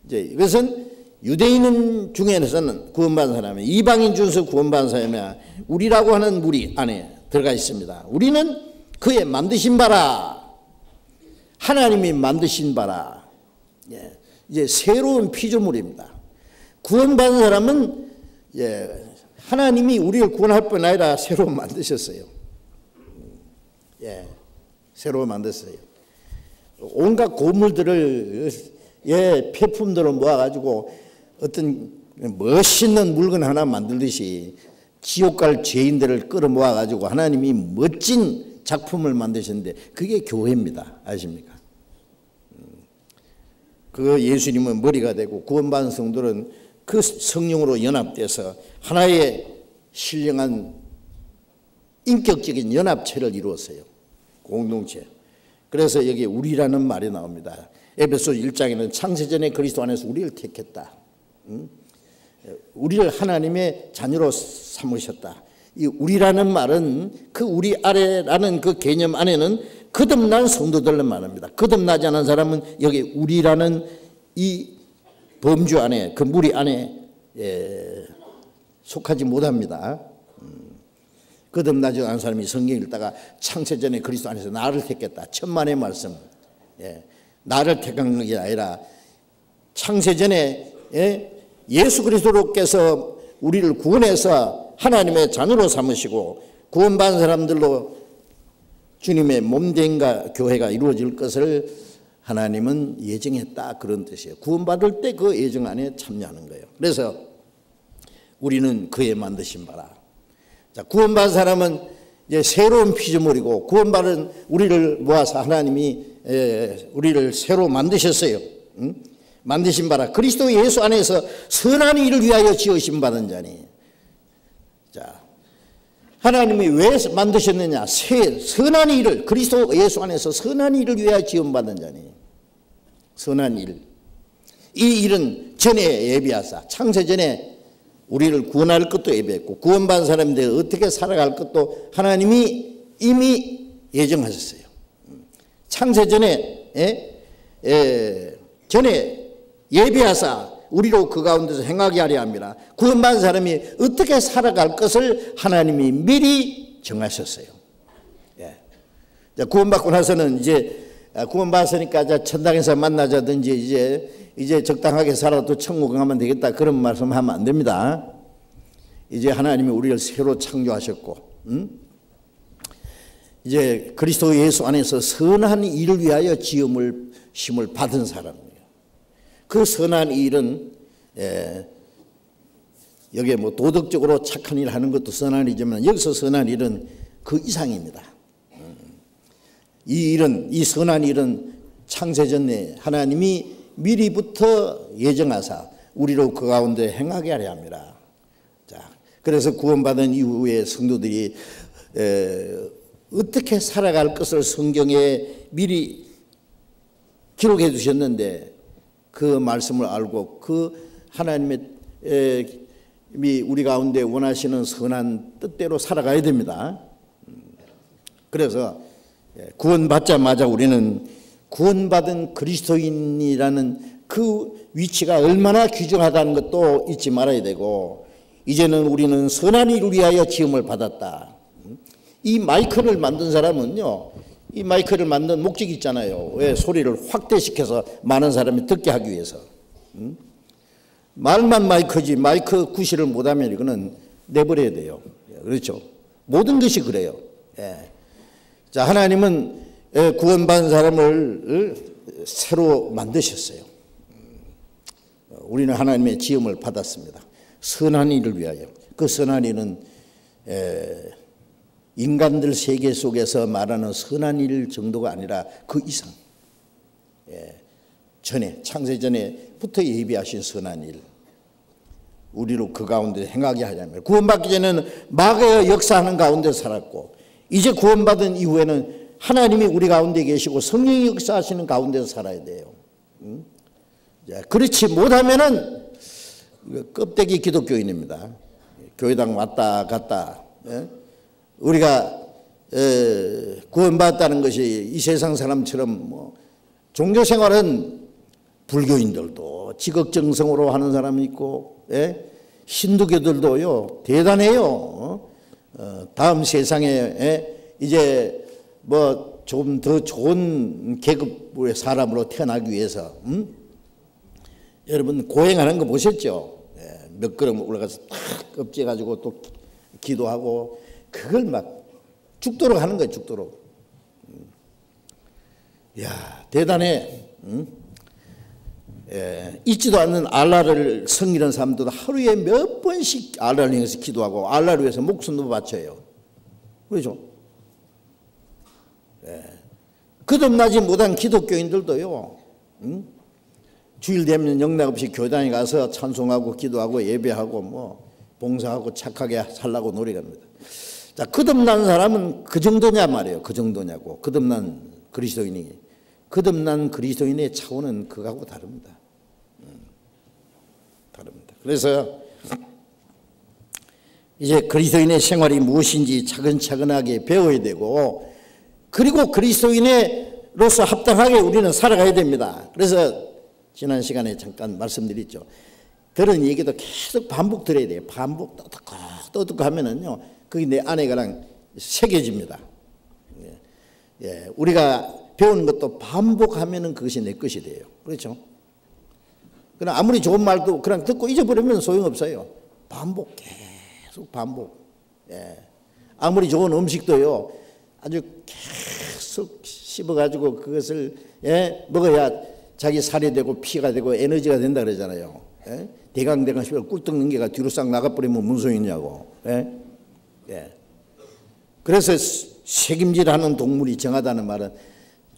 이제 이것은 유대인 중에서는 구원받은 사람이, 이방인 중에서 구원받은 사람이 우리라고 하는 무리 안에 들어가 있습니다. 우리는 그의 만드신 바라. 하나님이 만드신 바라. 이제 새로운 피조물입니다. 구원받은 사람은 하나님이 우리를 구원할 뿐 아니라 새로 만드셨어요. 새로 만들었어요. 온갖 고물들을 폐품들을 모아가지고 어떤 멋있는 물건 하나 만들듯이 지옥 갈 죄인들을 끌어모아가지고 하나님이 멋진 작품을 만드셨는데 그게 교회입니다. 아십니까? 그 예수님은 머리가 되고 구원받은 성도는 그 성령으로 연합돼서 하나의 신령한 인격적인 연합체를 이루었어요. 공동체. 그래서 여기 우리라는 말이 나옵니다. 에베소 1장에는 창세전에 그리스도 안에서 우리를 택했다. 우리를 하나님의 자녀로 삼으셨다. 이 우리라는 말은 그 우리 아래라는 그 개념 안에는 거듭난 성도들을 말합니다. 거듭나지 않은 사람은 여기 우리라는 이 범주 안에, 그 무리 안에 속하지 못합니다. 거듭나지 않은 사람이 성경 읽다가 창세전에 그리스도 안에서 나를 택했다. 천만의 말씀. 나를 택한 게 아니라 창세전에 예수 그리스도께서 우리를 구원해서 하나님의 자녀로 삼으시고 구원받은 사람들로 주님의 몸된 교회가 이루어질 것을 하나님은 예정했다. 그런 뜻이에요. 구원받을 때 그 예정 안에 참여하는 거예요. 그래서 우리는 그의 만드신 바라. 자, 구원받은 사람은 이제 새로운 피조물이고 구원받은 우리를 모아서 하나님이 우리를 새로 만드셨어요. 만드신 바라. 그리스도 예수 안에서 선한 일을 위하여 지으신 받은 자니. 자, 하나님이 왜 만드셨느냐? 선한 일을, 그리스도 예수 안에서 선한 일을 위하여 지음받은 자니. 선한 일. 이 일은 전에 예비하사, 창세전에 우리를 구원할 것도 예비했고 구원받은 사람들 어떻게 살아갈 것도 하나님이 이미 예정하셨어요. 창세전에 전에 예비하사 우리로 그 가운데서 행하게 하려 합니다. 구원받은 사람이 어떻게 살아갈 것을 하나님이 미리 정하셨어요. 구원받고 나서는 이제 구원받았으니까 천당에서 만나자든지 이제 적당하게 살아도 천국 가면 되겠다 그런 말씀하면 안 됩니다. 이제 하나님이 우리를 새로 창조하셨고 이제 그리스도 예수 안에서 선한 일을 위하여 지음을 심을 받은 사람이에요. 그 선한 일은 여기에 뭐 도덕적으로 착한 일 하는 것도 선한 일이지만 여기서 선한 일은 그 이상입니다. 이 일은, 이 선한 일은 창세전에 하나님이 미리부터 예정하사 우리로 그 가운데 행하게 하려 합니다. 자, 그래서 구원받은 이후에 성도들이 어떻게 살아갈 것을 성경에 미리 기록해 두셨는데 그 말씀을 알고 그 하나님의 우리 가운데 원하시는 선한 뜻대로 살아가야 됩니다. 그래서 구원받자마자 우리는 구원받은 그리스도인이라는 그 위치가 얼마나 귀중하다는 것도 잊지 말아야 되고, 이제는 우리는 선한 일을 위하여 지음을 받았다. 이 마이크를 만든 사람은요, 이 마이크를 만든 목적이 있잖아요. 왜? 소리를 확대시켜서 많은 사람이 듣게 하기 위해서. 말만 마이크지 마이크 구실을 못하면 이거는 내버려야 돼요. 그렇죠? 모든 것이 그래요. 예. 자, 하나님은 구원받은 사람을 새로 만드셨어요. 우리는 하나님의 지음을 받았습니다. 선한 일을 위하여. 그 선한 일은 인간들 세계 속에서 말하는 선한 일 정도가 아니라 그 이상, 전에 창세전에부터 예비하신 선한 일, 우리로 그 가운데 행하게 하자면, 구원받기 전에는 마귀의 역사하는 가운데 살았고 이제 구원받은 이후에는 하나님이 우리 가운데 계시고 성령이 역사하시는 가운데서 살아야 돼요. 그렇지 못하면은 껍데기 기독교인입니다. 교회당 왔다 갔다. 우리가 구원받았다는 것이 이 세상 사람처럼 뭐 종교생활은 불교인들도 지극정성으로 하는 사람이 있고, 힌두교들도요 대단해요. 다음 세상에 이제 뭐 좀 더 좋은 계급의 사람으로 태어나기 위해서, 여러분 고행하는 거 보셨죠? 몇 걸음 올라가서 탁 껍질 가지고 또 기도하고 그걸 막 죽도록 하는 거예요. 죽도록. 야, 대단해. 잊지도 않는 알라를 섬기는 사람들도 하루에 몇 번씩 알라를 향해서 기도하고 알라를 위해서 목숨도 바쳐요. 그렇죠? 거듭나지 못한 기독교인들도요, 주일 되면 영락 없이 교단에 가서 찬송하고 기도하고 예배하고 뭐 봉사하고 착하게 살라고 노력합니다. 자, 거듭난 사람은 그 정도냐 말이에요. 그 정도냐고. 거듭난 그리스도인이. 거듭난 그리스도인의 차원은 그거하고 다릅니다. 다릅니다. 그래서 이제 그리스도인의 생활이 무엇인지 차근차근하게 배워야 되고, 그리고 그리스도인으로서 합당하게 우리는 살아가야 됩니다. 그래서 지난 시간에 잠깐 말씀드렸죠. 그런 얘기도 계속 반복 들어야 돼요. 반복 떠듣고 하면은요, 그게 내 안에가랑 새겨집니다. 우리가 배우는 것도 반복하면은 그것이 내 것이 돼요. 그렇죠? 그러나 아무리 좋은 말도 그냥 듣고 잊어버리면 소용없어요. 반복, 계속 반복. 아무리 좋은 음식도요, 아주 계속 씹어가지고 그것을 먹어야 자기 살이 되고 피가 되고 에너지가 된다 그러잖아요. 대강대강 씹어 꿀떡 넘겨가 뒤로 싹 나가버리면 무슨 소용이냐고. 그래서 책임질하는 동물이 정하다는 말은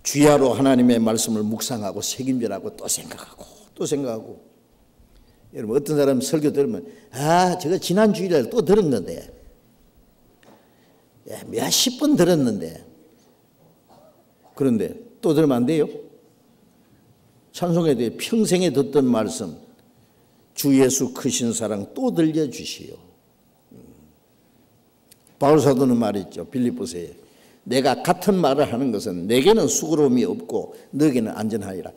주야로 하나님의 말씀을 묵상하고 책임질하고 또 생각하고 또 생각하고. 여러분 어떤 사람 설교 들으면 저거 지난 주일에 또 들은 건데, 몇십 번 들었는데, 그런데 또 들으면 안 돼요? 찬송에 대해 평생에 듣던 말씀, 주 예수 크신 사랑 또 들려주시오. 바울사도는 말했죠. 빌립보서에 내가 같은 말을 하는 것은 내게는 수고로움이 없고 너에게는 안전하리라.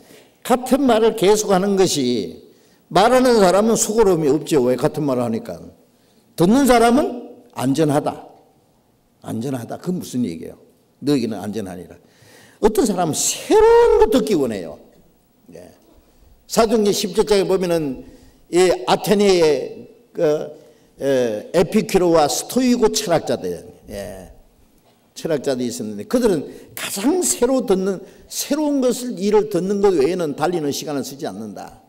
같은 말을 계속하는 것이, 말하는 사람은 수고로움이 없죠. 왜? 같은 말을 하니까. 듣는 사람은 안전하다. 안전하다. 그건 무슨 얘기예요? 너에게는 안전하리라. 어떤 사람은 새로운 거 듣기 원해요. 사도행전 10절장에 보면은 이 아테네의 에피큐로와 스토이고 철학자들, 철학자들이 있었는데 그들은 가장 새로운 것을 일을 듣는 것 외에는 달리는 시간을 쓰지 않는다.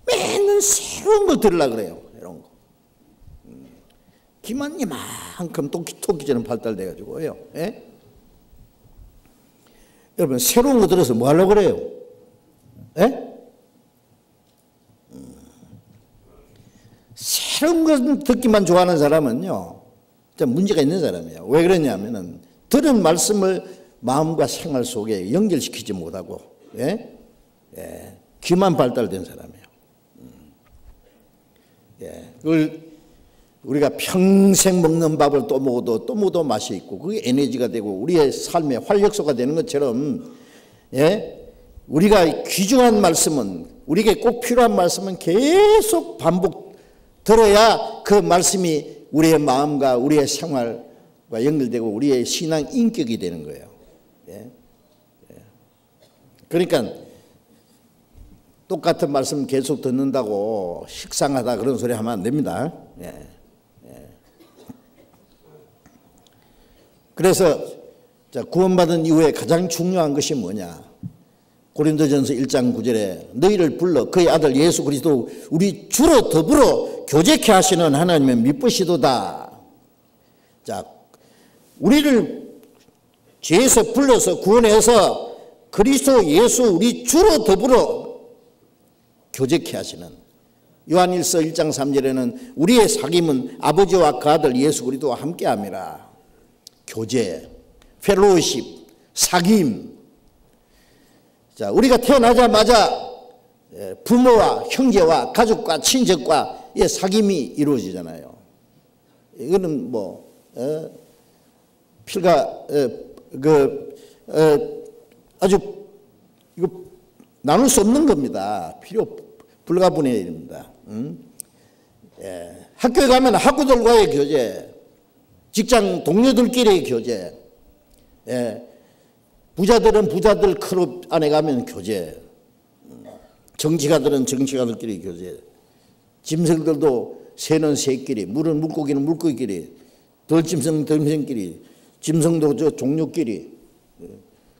맨날 새로운 걸 들으려고 그래요. 이런 거. 귀만 이만큼 토끼처럼 발달돼가지고요. 예? 여러분 새로운 거 들어서 뭐 하려고 그래요? 예? 새로운 거 듣기만 좋아하는 사람은요, 문제가 있는 사람이에요. 왜 그러냐면은 들은 말씀을 마음과 생활 속에 연결시키지 못하고, 예? 예. 귀만 발달된 사람이에요. 예. 그걸 우리가 평생 먹는 밥을 또 먹어도 맛이 있고 그게 에너지가 되고 우리의 삶의 활력소가 되는 것처럼, 예? 우리가 귀중한 말씀은, 우리에게 꼭 필요한 말씀은 계속 반복 들어야 그 말씀이 우리의 마음과 우리의 생활과 연결되고 우리의 신앙 인격이 되는 거예요. 예? 예. 그러니까 똑같은 말씀 계속 듣는다고 식상하다 그런 소리 하면 안 됩니다. 예. 예. 그래서 구원받은 이후에 가장 중요한 것이 뭐냐? 고린도전서 1장 9절에 너희를 불러 그의 아들 예수 그리스도 우리 주로 더불어 교제케 하시는 하나님의 미쁘시도다. 자, 우리를 죄에서 불러서 구원해서 그리스도 예수 우리 주로 더불어 교제케 하시는, 요한일서 1장 3절에는 우리의 사귐은 아버지와 그 아들 예수 그리스도와 함께함이라. 교제, 펠로우십, 사귐. 자, 우리가 태어나자마자 부모와 형제와 가족과 친척과의 사귐이 이루어지잖아요. 이거는 뭐 필가 아주 이거 나눌 수 없는 겁니다. 불가분의 일입니다. 예. 학교에 가면 학우들과의 교제, 직장 동료들끼리의 교제, 예. 부자들은 부자들 클럽 안에 가면 교제, 정치가들은 정치가들끼리 교제, 짐승들도 새는 새끼리, 물은 물고기는 물고기끼리, 덜짐승 덜짐승끼리, 짐승도 저 종류끼리,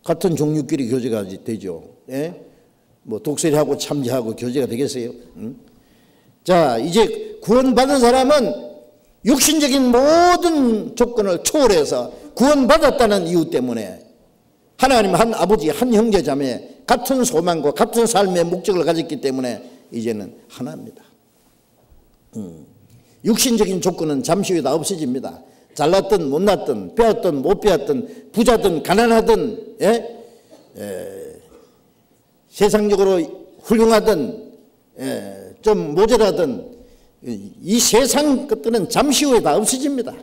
같은 종류끼리 교제가 되죠. 예? 뭐 독수리하고 참새하고 교제가 되겠어요? 자, 이제 구원받은 사람은 육신적인 모든 조건을 초월해서 구원받았다는 이유 때문에 하나님 한 아버지 한 형제 자매 같은 소망과 같은 삶의 목적을 가졌기 때문에 이제는 하나입니다. 육신적인 조건은 잠시 후에 다 없어집니다. 잘났든 못났든 배웠든 못 배웠든 부자든 가난하든, 예? 세상적으로 훌륭하든, 좀 모자라든 이 세상 것들은 잠시 후에 다 없어집니다.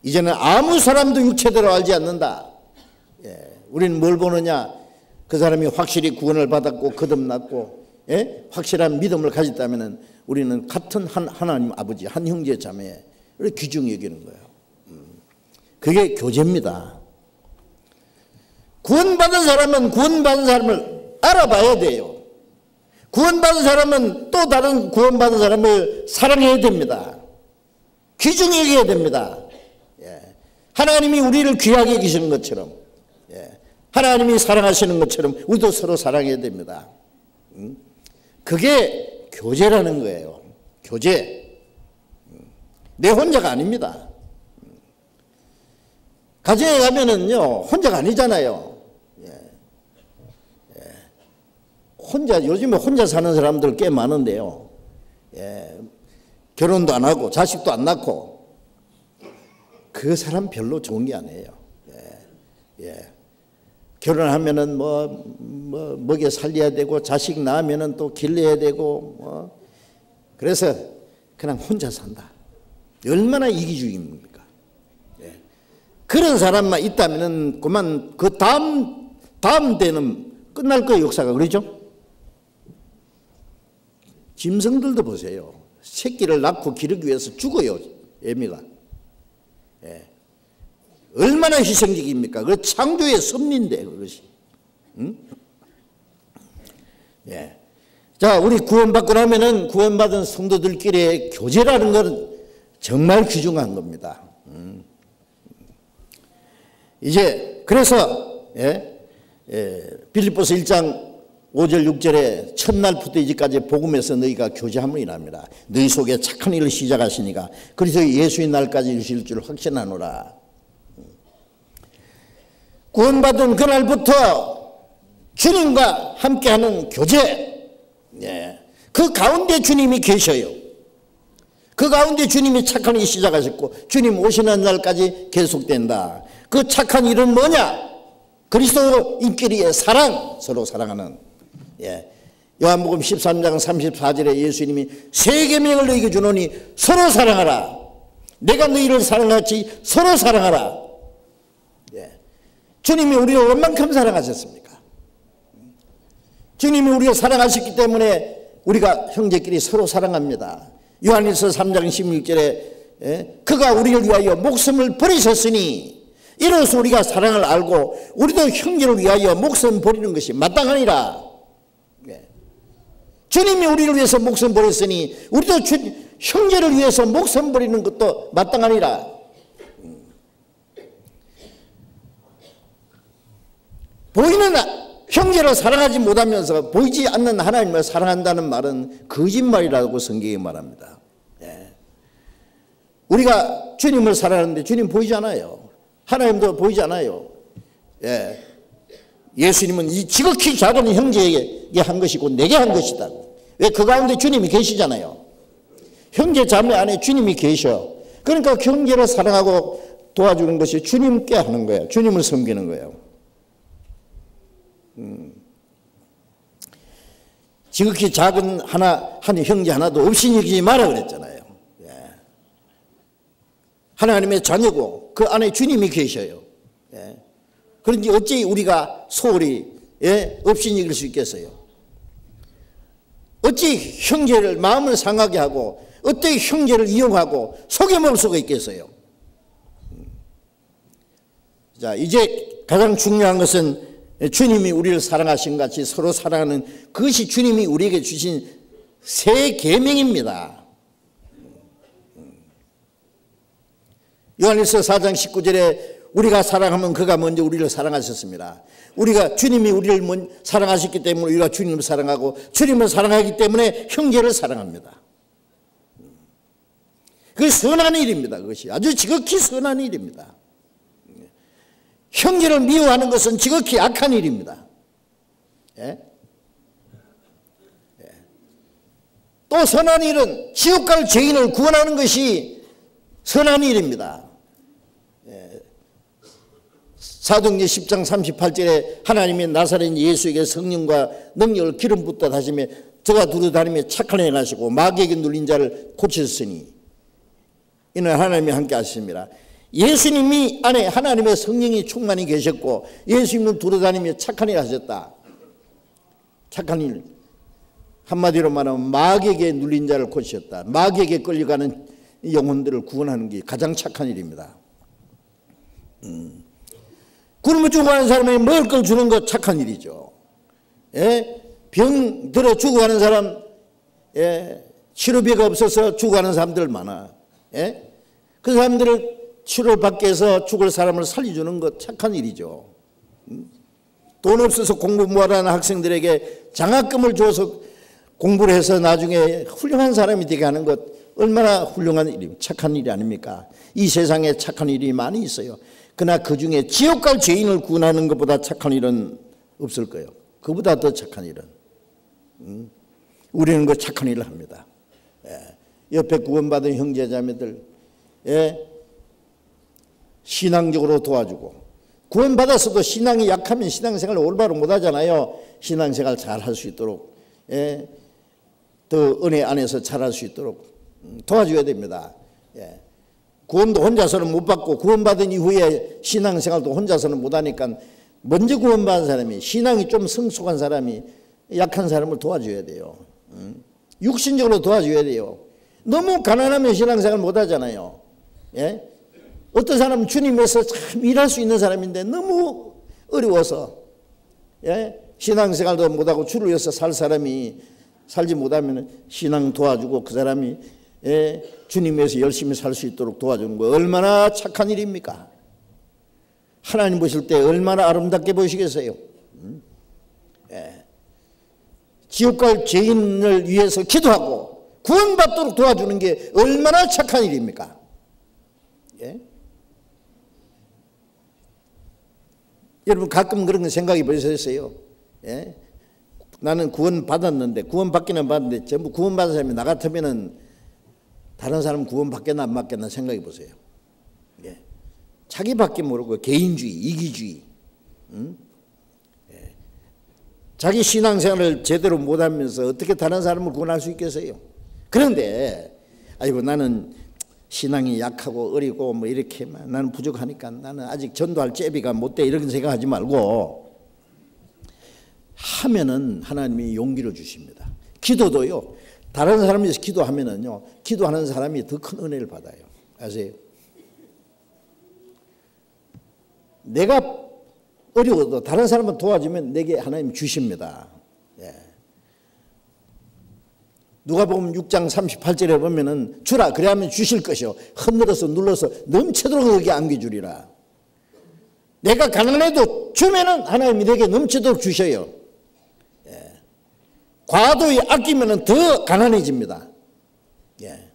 이제는 아무 사람도 육체대로 알지 않는다. 우리는 뭘 보느냐? 그 사람이 확실히 구원을 받았고 거듭났고, 확실한 믿음을 가졌다면 우리는 같은 하나님 아버지 한 형제 자매를 귀중히 여기는 거예요. 그게 교제입니다. 구원받은 사람은 구원받은 사람을 알아봐야 돼요. 구원받은 사람은 또 다른 구원받은 사람을 사랑해야 됩니다. 귀중히 여겨야 됩니다. 하나님이 우리를 귀하게 여기시는 것처럼, 하나님이 사랑하시는 것처럼 우리도 서로 사랑해야 됩니다. 그게 교제라는 거예요. 교제. 내 혼자가 아닙니다. 가정에 가면은요, 혼자가 아니잖아요. 혼자, 요즘에 혼자 사는 사람들 꽤 많은데요. 결혼도 안 하고 자식도 안 낳고 그 사람 별로 좋은 게 아니에요. 결혼하면은 먹여 살려야 되고 자식 낳으면은 또 길러야 되고 그래서 그냥 혼자 산다. 얼마나 이기주의입니까? 그런 사람만 있다면은 그만 그 다음 때는 끝날 거예요, 역사가. 그렇죠? 짐승들도 보세요. 새끼를 낳고 기르기 위해서 죽어요, 애미가. 얼마나 희생적입니까? 그 창조의 섭리인데 그것이. 자, 우리 구원받고 나면은 구원받은 성도들끼리의 교제라는 건 정말 귀중한 겁니다. 이제 그래서 빌립보서 1장 5절 6절에 첫날부터 이제까지 복음에서 너희가 교제함을 일합니다. 너희 속에 착한 일을 시작하시니까 그래서 예수의 날까지 이르실 줄 확신하노라. 구원받은 그날부터 주님과 함께하는 교제, 그 가운데 주님이 계셔요. 그 가운데 주님이 착한 일 시작하셨고 주님 오시는 날까지 계속된다. 그 착한 일은 뭐냐? 그리스도 인기리의 사랑, 서로 사랑하는. 요한복음 13장 34절에 예수님이 새 계명을 너희에게 주노니 서로 사랑하라. 내가 너희를 사랑하지 서로 사랑하라. 주님이 우리를 얼만큼 사랑하셨습니까? 주님이 우리를 사랑하셨기 때문에 우리가 형제끼리 서로 사랑합니다. 요한일서 3장 16절에 그가 우리를 위하여 목숨을 버리셨으니 이로써 우리가 사랑을 알고 우리도 형제를 위하여 목숨 버리는 것이 마땅하니라. 주님이 우리를 위해서 목숨 버렸으니 우리도 형제를 위해서 목숨 버리는 것도 마땅하니라. 보이는 형제를 사랑하지 못하면서 보이지 않는 하나님을 사랑한다는 말은 거짓말이라고 성경이 말합니다. 우리가 주님을 사랑하는데 주님 보이지 않아요. 하나님도 보이지 않아요. 예수님은 이 지극히 작은 형제에게 한 것이고 내게 한 것이다. 왜? 그 가운데 주님이 계시잖아요. 형제 자매 안에 주님이 계셔. 그러니까 형제를 사랑하고 도와주는 것이 주님께 하는 거예요. 주님을 섬기는 거예요. 지극히 작은 한 형제 하나도 없이 여기지 마라 그랬잖아요. 하나님의 자녀고 그 안에 주님이 계셔요. 그런지 어찌 우리가 소홀히 없이 여길 수 있겠어요? 어찌 형제를 마음을 상하게 하고 어떻게 형제를 이용하고 속여먹을 수가 있겠어요? 자, 이제 가장 중요한 것은 주님이 우리를 사랑하신 같이 서로 사랑하는 그것이 주님이 우리에게 주신 새 계명입니다. 요한일서 4장 19절에 우리가 사랑하면 그가 먼저 우리를 사랑하셨습니다. 주님이 우리를 사랑하셨기 때문에 우리가 주님을 사랑하고 주님을 사랑하기 때문에 형제를 사랑합니다. 그게 선한 일입니다. 그것이 아주 지극히 선한 일입니다. 형제를 미워하는 것은 지극히 악한 일입니다. 또 선한 일은 지옥 갈 죄인을 구원하는 것이 선한 일입니다. 사도행전 10장 38절에 하나님이 나사렛 예수에게 성령과 능력을 기름 붓다 하시며 저가 두루다니며 착한 일 하시고 마귀에게 눌린 자를 고쳤으니 이는 하나님이 함께 하십니다. 예수님이 안에 하나님의 성령이 충만히 계셨고 예수님은 두루다니며 착한 일 하셨다. 착한 일. 한마디로 말하면 마귀에게 눌린 자를 고치셨다. 마귀에게 끌려가는 영혼들을 구원하는 게 가장 착한 일입니다. 굶어 죽어가는 사람에게 먹을 걸 주는 것 착한 일이죠. 병 들어 죽어가는 사람, 치료비가 없어서 죽어가는 사람들 많아. 그 사람들을 치료를 받기 위해서 죽을 사람을 살려주는 것 착한 일이죠. 돈 없어서 공부 못하는 학생들에게 장학금을 줘서 공부를 해서 나중에 훌륭한 사람이 되게 하는 것 얼마나 훌륭한 일입니까? 착한 일이 아닙니까? 이 세상에 착한 일이 많이 있어요. 그러나 그 중에 지옥 갈 죄인을 구원하는 것보다 착한 일은 없을 거예요. 그보다 더 착한 일은. 우리는 그 착한 일을 합니다. 옆에 구원받은 형제자매들 신앙적으로 도와주고 구원받았어도 신앙이 약하면 신앙생활을 올바로 못하잖아요. 신앙생활 잘 할 수 있도록 더 은혜 안에서 잘할 수 있도록 도와줘야 됩니다. 구원도 혼자서는 못 받고 구원받은 이후에 신앙생활도 혼자서는 못하니까 먼저 구원받은 사람이 신앙이 좀 성숙한 사람이 약한 사람을 도와줘야 돼요. 육신적으로 도와줘야 돼요. 너무 가난하면 신앙생활 못하잖아요. 어떤 사람은 주님에서 참 일할 수 있는 사람인데 너무 어려워서 신앙생활도 못하고 주를 위해서 살 사람이 살지 못하면 신앙 도와주고 그 사람이 주님 위해서 열심히 살 수 있도록 도와주는 거 얼마나 착한 일입니까? 하나님 보실 때 얼마나 아름답게 보시겠어요? 지옥 갈 죄인을 위해서 기도하고 구원받도록 도와주는 게 얼마나 착한 일입니까? 예? 여러분 가끔 그런 거 생각해 보셨어요? 예? 나는 구원받았는데, 구원받기는 받았는데 전부 구원받은 사람이 나 같으면은 다른 사람 구원받겠나 안 받겠나 생각해 보세요. 예. 자기밖에 모르고 개인주의, 이기주의, 예. 자기 신앙생활을 제대로 못하면서 어떻게 다른 사람을 구원할 수 있겠어요? 그런데 아이고 나는 신앙이 약하고 어리고 뭐 이렇게 나는 부족하니까 나는 아직 전도할 제비가 못 돼 이렇게 생각하지 말고 하면은 하나님이 용기를 주십니다. 기도도요. 다른 사람이 위해서 기도하면은요. 기도하는 사람이 더 큰 은혜를 받아요. 아세요? 내가 어려워도 다른 사람을 도와주면 내게 하나님 주십니다. 예. 누가복음 6장 38절에 보면은 주라 그래야면 주실 것이요 흔들어서 눌러서 넘치도록 너에게 안겨주리라. 내가 가난해도 주면은 하나님이 내게 넘치도록 주셔요. 예. 과도히 아끼면은 더 가난해집니다. 예.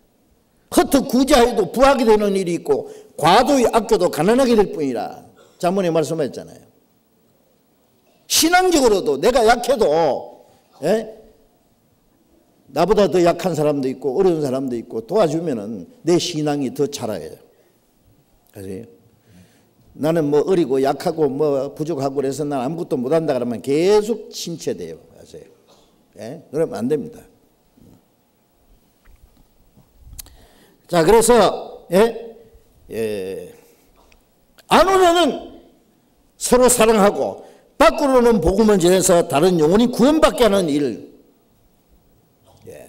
헛헛 구제하여도 부하게 되는 일이 있고 과도히 아껴도 가난하게 될 뿐이라. 자문에 말씀하셨잖아요. 신앙적으로도 내가 약해도 예? 나보다 더 약한 사람도 있고 어려운 사람도 있고 도와주면은 내 신앙이 더 자라요. 아세요? 나는 뭐 어리고 약하고 뭐 부족하고 그래서 난 아무것도 못한다 그러면 계속 침체돼요. 아세요? 예? 그러면 안 됩니다. 자, 그래서 안으로는 서로 사랑하고 밖으로는 복음을 전해서 다른 영혼이 구원받게 하는 일,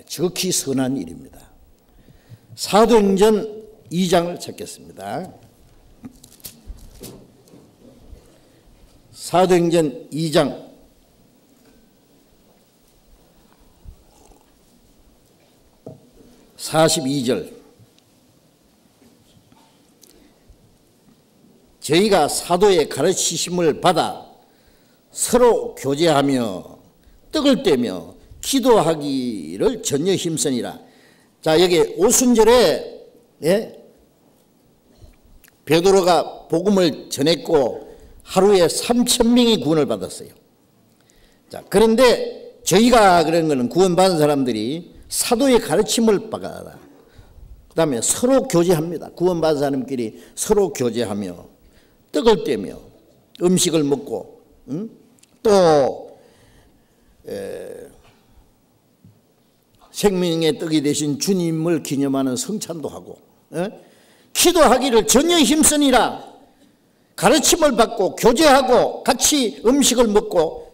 지극히 선한 일입니다. 사도행전 2장을 찾겠습니다. 사도행전 2장 42절. 저희가 사도의 가르치심을 받아 서로 교제하며 떡을 떼며 기도하기를 전혀 힘쓰니라. 자, 여기 오순절에 베드로가 복음을 전했고 하루에 3,000명이 구원을 받았어요. 자, 그런데 저희가 그런 거는 구원받은 사람들이 사도의 가르침을 받아라. 그 다음에 서로 교제합니다. 구원받은 사람끼리 서로 교제하며 떡을 떼며 음식을 먹고 또 생명의 떡이 되신 주님을 기념하는 성찬도 하고 기도하기를 전혀 힘쓰니라. 가르침을 받고 교제하고 같이 음식을 먹고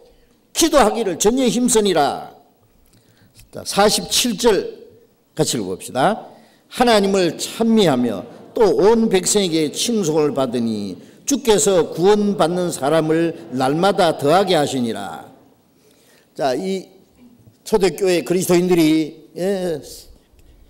기도하기를 전혀 힘쓰니라. 47절 같이 읽어봅시다. 하나님을 찬미하며 또 온 백성에게 칭송을 받으니 주께서 구원받는 사람을 날마다 더하게 하시니라. 자, 이 초대교회 그리스도인들이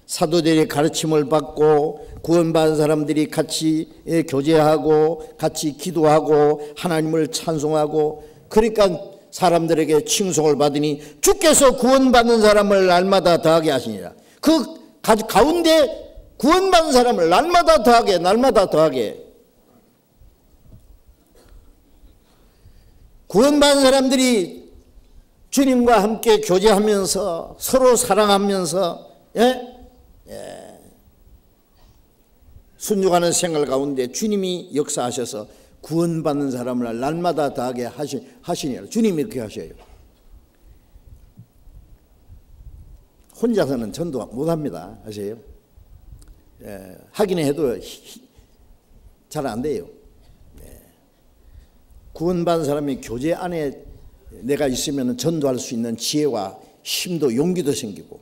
사도들의 가르침을 받고 구원받은 사람들이 같이 교제하고 같이 기도하고 하나님을 찬송하고 그러니까 사람들에게 칭송을 받으니 주께서 구원받는 사람을 날마다 더하게 하시니라. 그 가운데 구원받은 사람을 날마다 더하게 구원받은 사람들이 주님과 함께 교제하면서 서로 사랑하면서 순종하는 생활 가운데 주님이 역사하셔서 구원받는 사람을 날마다 더하게 하시니라. 주님이 그렇게 하셔요. 혼자서는 전도 못합니다. 아세요? 하긴 해도 잘 안 돼요. 구원받은 사람이 교제 안에 내가 있으면 전도할 수 있는 지혜와 힘도 용기도 생기고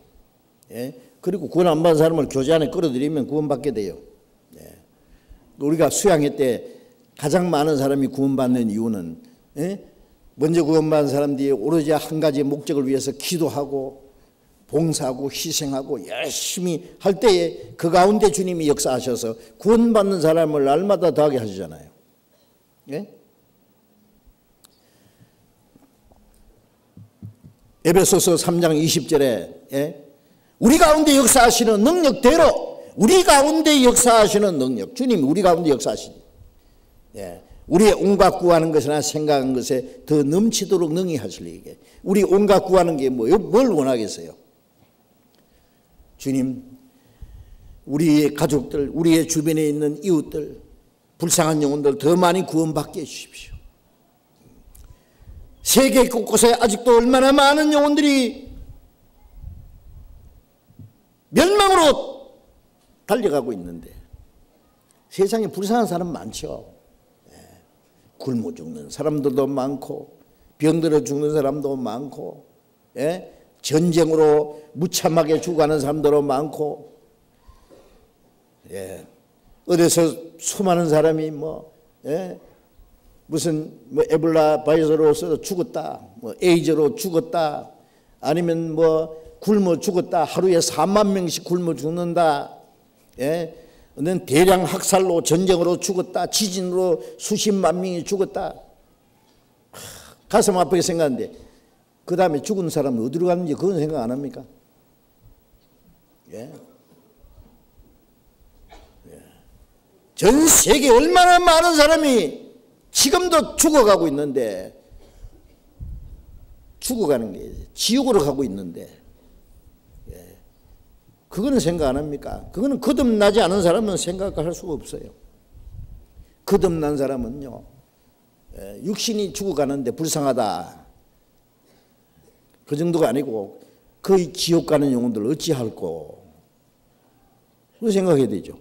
그리고 구원 안 받은 사람을 교제 안에 끌어들이면 구원받게 돼요. 우리가 수양회 때 가장 많은 사람이 구원받는 이유는 먼저 구원받은 사람들이 오로지 한 가지 목적을 위해서 기도하고 봉사하고 희생하고 열심히 할 때에 그 가운데 주님이 역사하셔서 구원받는 사람을 날마다 더하게 하시잖아요. 에베소서 3장 20절에 우리 가운데 역사하시는 능력대로, 우리 가운데 역사하시는 능력, 주님이 우리 가운데 역사하시니 우리의 온갖 구하는 것이나 생각하는 것에 더 넘치도록 능히 하시리게. 우리 온갖 구하는 게 뭐예요? 뭘 원하겠어요? 주님, 우리의 가족들, 우리의 주변에 있는 이웃들, 불쌍한 영혼들 더 많이 구원받게 해주십시오. 세계 곳곳에 아직도 얼마나 많은 영혼들이 멸망으로 달려가고 있는데, 세상에 불쌍한 사람 많죠. 굶어 죽는 사람들도 많고, 병들어 죽는 사람도 많고, 전쟁으로 무참하게 죽어가는 사람들도 많고, 어디서 수많은 사람이 무슨 에볼라 바이러스로 죽었다, 에이즈로 죽었다, 아니면 굶어 죽었다, 하루에 4만 명씩 굶어 죽는다, 대량 학살로 전쟁으로 죽었다, 지진으로 수십만 명이 죽었다. 가슴 아프게 생각하는데 그 다음에 죽은 사람은 어디로 갔는지 그건 생각 안 합니까? 전 세계 얼마나 많은 사람이 지금도 죽어가고 있는데, 죽어가는 게 지옥으로 가고 있는데, 그거는 생각 안 합니까? 그거는 거듭나지 않은 사람은 생각할 수가 없어요. 거듭난 사람은요, 육신이 죽어가는데 불쌍하다, 그 정도가 아니고 그 지옥 가는 영혼들 어찌할꼬, 그거 생각해야 되죠.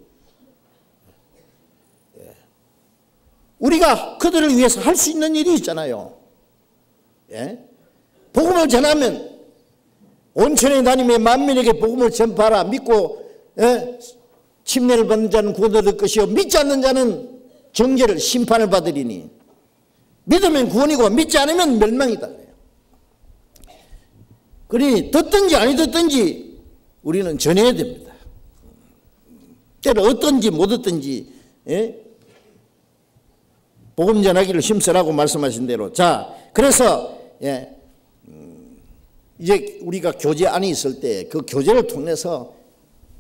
우리가 그들을 위해서 할 수 있는 일이 있잖아요. 복음을 전하면 온천에 다니며 만민에게 복음을 전파하라. 믿고 침례를 받는 자는 구원을 얻을 것이요 믿지 않는 자는 정죄를, 심판을 받으리니. 믿으면 구원이고 믿지 않으면 멸망이다. 그러니 듣든지 아니 듣든지 우리는 전해야 됩니다. 때로 어떤지 못 듣든지 복음 전하기를 힘쓰라고 말씀하신 대로. 자, 그래서 이제 우리가 교제 안에 있을 때 그 교제를 통해서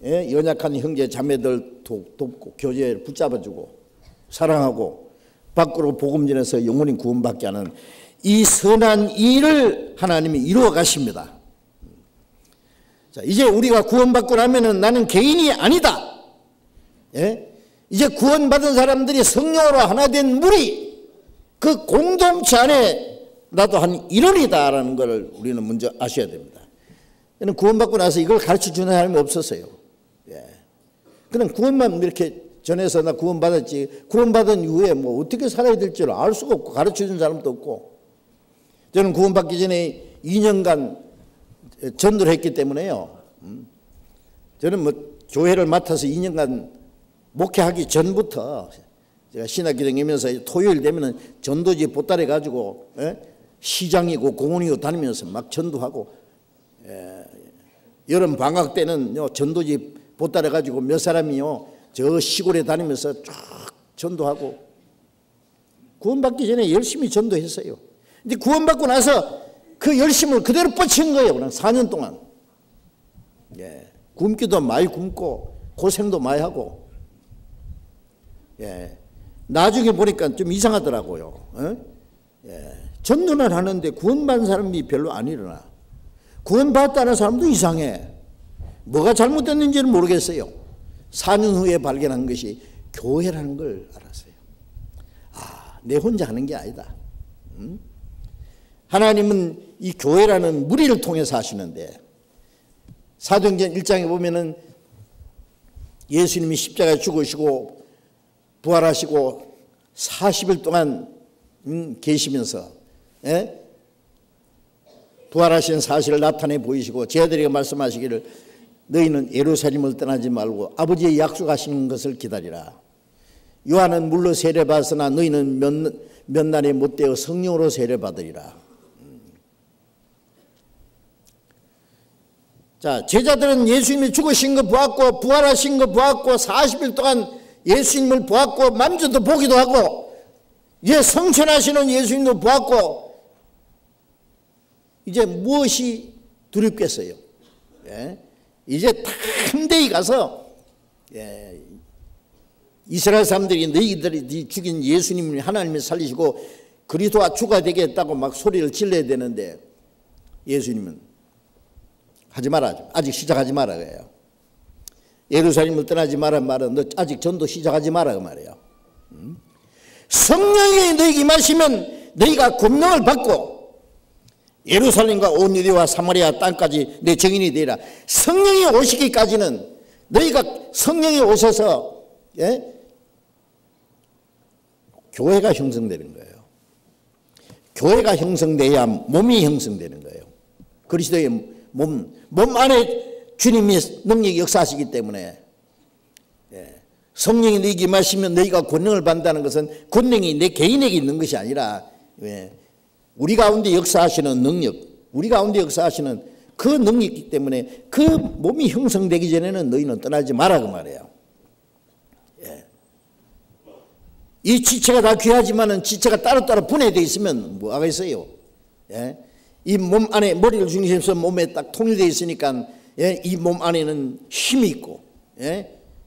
연약한 형제 자매들 돕고 교제를 붙잡아주고 사랑하고 밖으로 복음 전해서 영혼이 구원받게 하는 이 선한 일을 하나님이 이루어 가십니다. 자, 이제 우리가 구원받고 나면은 나는 개인이 아니다. 이제 구원받은 사람들이 성령으로 하나 된 무리, 그 공동체 안에 나도 한 일원이다라는 걸 우리는 먼저 아셔야 됩니다. 저는 구원받고 나서 이걸 가르쳐주는 사람이 없었어요. 그냥 구원만 이렇게 전해서 나 구원받았지, 구원받은 이후에 어떻게 살아야 될지를 알 수가 없고 가르쳐주는 사람도 없고. 저는 구원받기 전에 2년간 전도를 했기 때문에요. 저는 교회를 맡아서 2년간 목회하기 전부터 제가 신학기도하면서 토요일 되면 전도지 보따리 가지고 시장이고 공원이고 다니면서 막 전도하고, 여름 방학 때는 전도지 보따리 가지고 몇 사람이요 저 시골에 다니면서 쫙 전도하고. 구원받기 전에 열심히 전도했어요. 근데 구원받고 나서 그 열심을 그대로 뻗친 거예요. 그냥 4년 동안. 굶기도 많이 굶고 고생도 많이 하고. 나중에 보니까 좀 이상하더라고요. 전도는 하는데 구원받은 사람이 별로 안 일어나. 구원받았다는 사람도 이상해. 뭐가 잘못됐는지는 모르겠어요. 4년 후에 발견한 것이 교회라는 걸 알았어요. 아, 내 혼자 하는 게 아니다. 하나님은 이 교회라는 무리를 통해서 하시는데, 사도행전 1장에 보면은 예수님이 십자가에 죽으시고 부활하시고 40일 동안 계시면서 부활하신 사실을 나타내 보이시고 제자들에게 말씀하시기를 너희는 예루살렘을 떠나지 말고 아버지의 약속하시는 것을 기다리라. 요한은 물로 세례받았으나 너희는 몇 날에 못되어 성령으로 세례받으리라. 자, 제자들은 예수님이 죽으신 거 보았고 부활하신 거 보았고 40일 동안 예수님을 보았고 만져도 보기도 하고 성천하시는 예수님도 보았고 이제 무엇이 두렵겠어요? 예? 이제 담대히 가서 이스라엘 사람들이 너희들이 죽인 예수님을 하나님이 살리시고 그리스도와 주가 되겠다고 막 소리를 질러야 되는데 예수님은 하지 마라. 아직 시작하지 마라 그래요. 예루살렘을 떠나지 마라 말은 너 아직 전도 시작하지 마라 그 말이에요. 성령이 너희에게 임하시면 너희가 권능을 받고 예루살렘과 온 유대와 사마리아 땅까지 내 증인이 되리라. 성령이 오시기까지는 너희가 성령이 오셔서 교회가 형성되는 거예요. 교회가 형성돼야 몸이 형성되는 거예요. 그리스도의 몸 안에 주님의 능력이 역사하시기 때문에 성령이 너희에게 임하시면 너희가 권능을 받는다는 것은 권능이 내 개인에게 있는 것이 아니라 우리 가운데 역사하시는 능력, 우리 가운데 역사하시는 그 능력이기 때문에 그 몸이 형성되기 전에는 너희는 떠나지 마라 그 말이에요. 이 지체가 다 귀하지만은 지체가 따로따로 분해되어 있으면 뭐 하겠어요? 이 몸 안에 머리를 중심해서 몸에 딱 통일되어 있으니까 이 몸 안에는 힘이 있고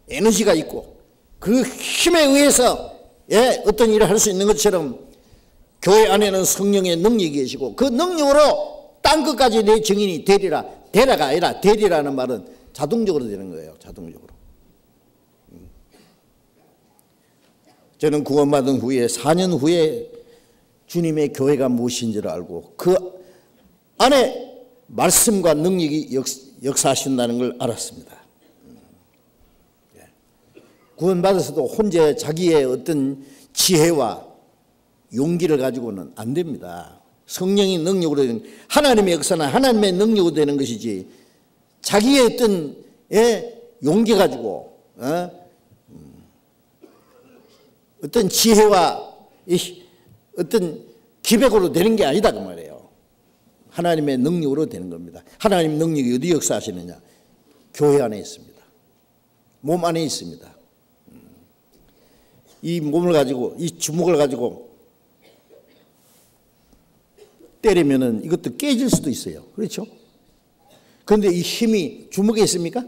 에너지가 있고 그 힘에 의해서 어떤 일을 할 수 있는 것처럼 교회 안에는 성령의 능력이 계시고 그 능력으로 땅 끝까지 내 증인이 되리라. 되라가 아니라 되리라는 말은 자동적으로 되는 거예요. 자동적으로. 저는 구원받은 후에 4년 후에 주님의 교회가 무엇인지를 알고 그 안에 말씀과 능력이 역사하신다는 걸 알았습니다. 구원받아서도 혼자 자기의 어떤 지혜와 용기를 가지고는 안 됩니다. 성령의 능력으로 되는 하나님의 역사는 하나님의 능력으로 되는 것이지 자기의 어떤 용기 가지고 어떤 지혜와 어떤 기백으로 되는 게 아니다 그 말이에요. 하나님의 능력으로 되는 겁니다. 하나님의 능력이 어디 역사하시느냐? 교회 안에 있습니다. 몸 안에 있습니다. 이 몸을 가지고 이 주먹을 가지고 때리면은 이것도 깨질 수도 있어요. 그렇죠? 그런데 이 힘이 주먹에 있습니까?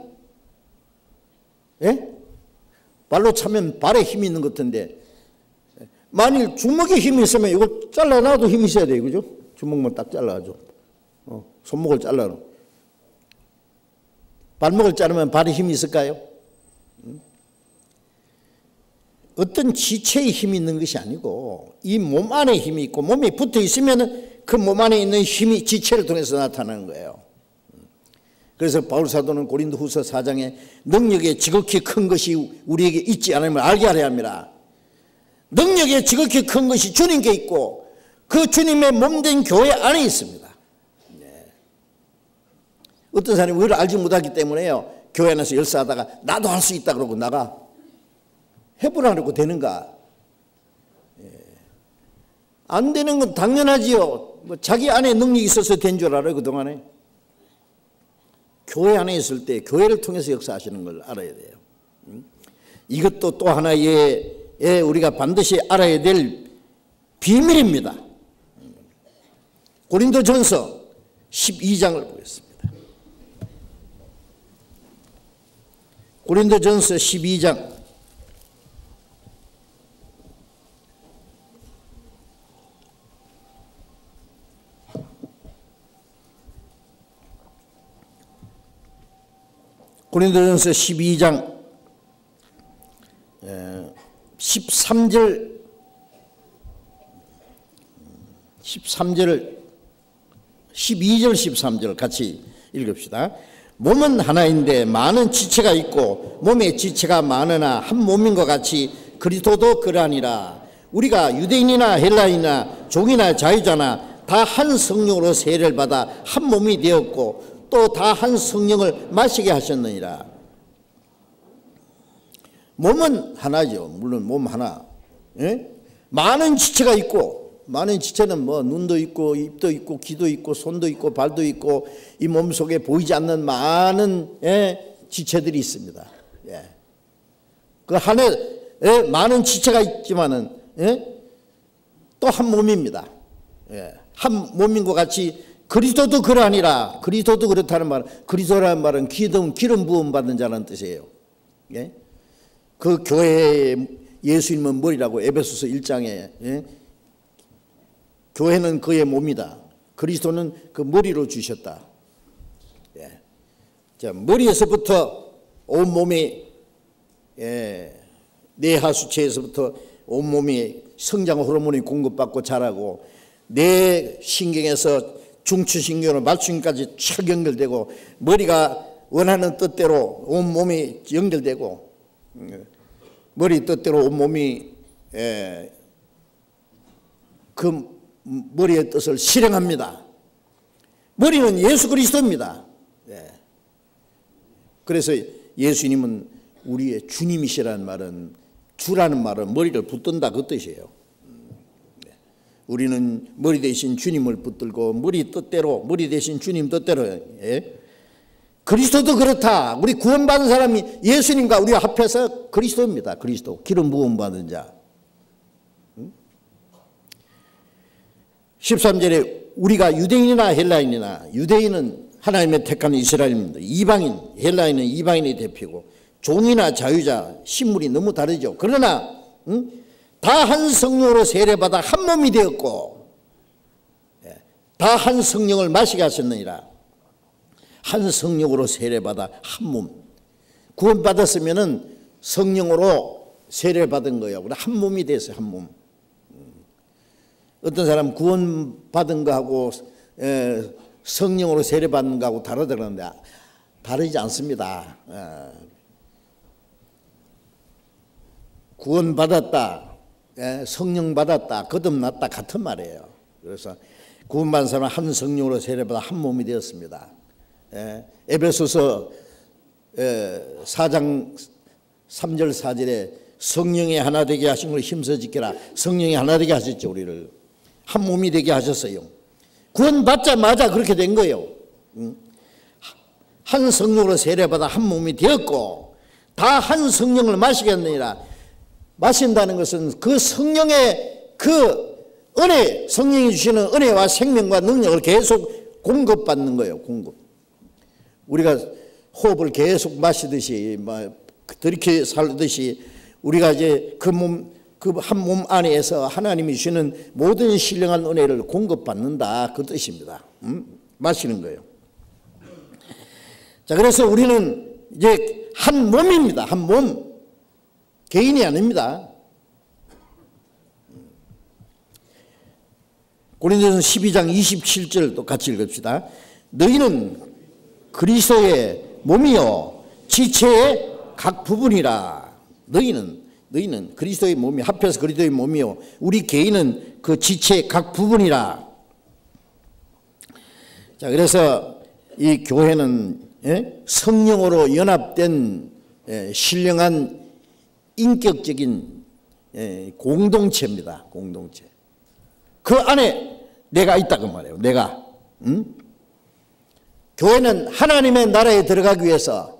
발로 차면 발에 힘이 있는 것 같은데 만일 주먹에 힘이 있으면 이걸 잘라놔도 힘이 있어야 돼요. 그죠? 주먹만 딱 잘라줘. 손목을 잘라놔. 발목을 자르면 발에 힘이 있을까요? 어떤 지체의 힘이 있는 것이 아니고 이 몸 안에 힘이 있고 몸이 붙어 있으면 그 몸 안에 있는 힘이 지체를 통해서 나타나는 거예요. 그래서 바울 사도는 고린도 후서 4장에 능력에 지극히 큰 것이 우리에게 있지 않으면 알게 하려 합니다. 능력에 지극히 큰 것이 주님께 있고 그 주님의 몸된 교회 안에 있습니다. 어떤 사람이 그걸 알지 못하기 때문에요. 교회 안에서 열사하다가 나도 할 수 있다 그러고 나가 해보라고 되는가? 안 되는 건 당연하지요. 뭐 자기 안에 능력이 있어서 된 줄 알아요 그동안에. 교회 안에 있을 때 교회를 통해서 역사하시는 걸 알아야 돼요. 이것도 또 하나의 우리가 반드시 알아야 될 비밀입니다. 고린도전서 12장을 보겠습니다. 고린도전서 12장 고린도전서 12장 13절 12절 13절 같이 읽읍시다. 몸은 하나인데 많은 지체가 있고 몸에 지체가 많으나 한 몸인 것 같이 그리스도도 그러하니라. 우리가 유대인이나 헬라인이나 종이나 자유자나 다 한 성령으로 세례를 받아 한 몸이 되었고 또 다 한 성령을 마시게 하셨느니라. 몸은 하나죠. 물론 몸 하나. 많은 지체가 있고 많은 지체는 뭐 눈도 있고 입도 있고 귀도 있고 손도 있고 발도 있고 이 몸 속에 보이지 않는 많은 지체들이 있습니다. 그 안에 많은 지체가 있지만은 또 한 몸입니다. 한 몸인 것 같이 그리스도도 그러하니라. 그리스도도 그렇다는 말, 그리스도라는 말은 기름 부음 받은 자라는 뜻이에요. 예? 그 교회에 예수님은 머리라고 에베소서 1장에 예? 교회는 그의 몸이다. 그리스도는 그 머리로 주셨다. 예. 자, 머리에서부터 온몸이 예, 내 하수체에서부터 온몸이 성장 호르몬이 공급받고 자라고 내 신경에서 중추신경으로 말충까지 촥 연결되고 머리가 원하는 뜻대로 온몸이 연결되고 머리 뜻대로 온몸이 그 머리의 뜻을 실행합니다. 머리는 예수 그리스도입니다. 그래서 예수님은 우리의 주님이시라는 말은 주라는 말은 머리를 붙든다 그 뜻이에요. 우리는 머리 대신 주님을 붙들고 머리 대신 주님 뜻대로 예? 그리스도도 그렇다. 우리 구원받은 사람이 예수님과 우리가 합해서 그리스도입니다. 그리스도 기름 부음 받은 자. 13절에 우리가 유대인이나 헬라인이나 유대인은 하나님의 택한 이스라엘입니다. 이방인 헬라인은 이방인의 대표고 종이나 자유자 신물이 너무 다르죠. 그러나 다 한 성령으로 세례받아 한 몸이 되었고 다 한 성령을 마시게 하셨느니라. 한 성령으로 세례받아 한 몸. 구원받았으면은 성령으로 세례받은 거예요. 한 몸이 됐어요. 한 몸. 어떤 사람 구원받은 거하고 성령으로 세례받는 거하고 다르다는데 다르지 않습니다. 구원받았다. 성령 받았다, 거듭났다 같은 말이에요. 그래서 구원받은 사람은 한 성령으로 세례받아 한 몸이 되었습니다. 에베소서 4장 3절 4절에 성령이 하나 되게 하신 걸 힘써 지켜라. 성령이 하나 되게 하셨죠. 우리를 한 몸이 되게 하셨어요. 구원받자마자 그렇게 된 거예요. 한 성령으로 세례받아 한 몸이 되었고 다 한 성령을 마시겠느니라. 마신다는 것은 그 성령의 그 은혜, 성령이 주시는 은혜와 생명과 능력을 계속 공급받는 거예요. 공급. 우리가 호흡을 계속 마시듯이 그렇게 살듯이 우리가 이제 그 한 몸 안에서 하나님이 주시는 모든 신령한 은혜를 공급받는다 그 뜻입니다. 마시는 거예요. 자, 그래서 우리는 이제 한 몸입니다. 한 몸. 개인이 아닙니다. 고린도전서 12장 27절도 같이 읽읍시다. 너희는 그리스도의 몸이요 지체의 각 부분이라. 너희는 그리스도의 몸이 합해서 그리스도의 몸이요 우리 개인은 그 지체의 각 부분이라. 자, 그래서 이 교회는 성령으로 연합된 신령한 인격적인 공동체입니다. 공동체. 그 안에 내가 있다고 말해요. 내가. 교회는 하나님의 나라에 들어가기 위해서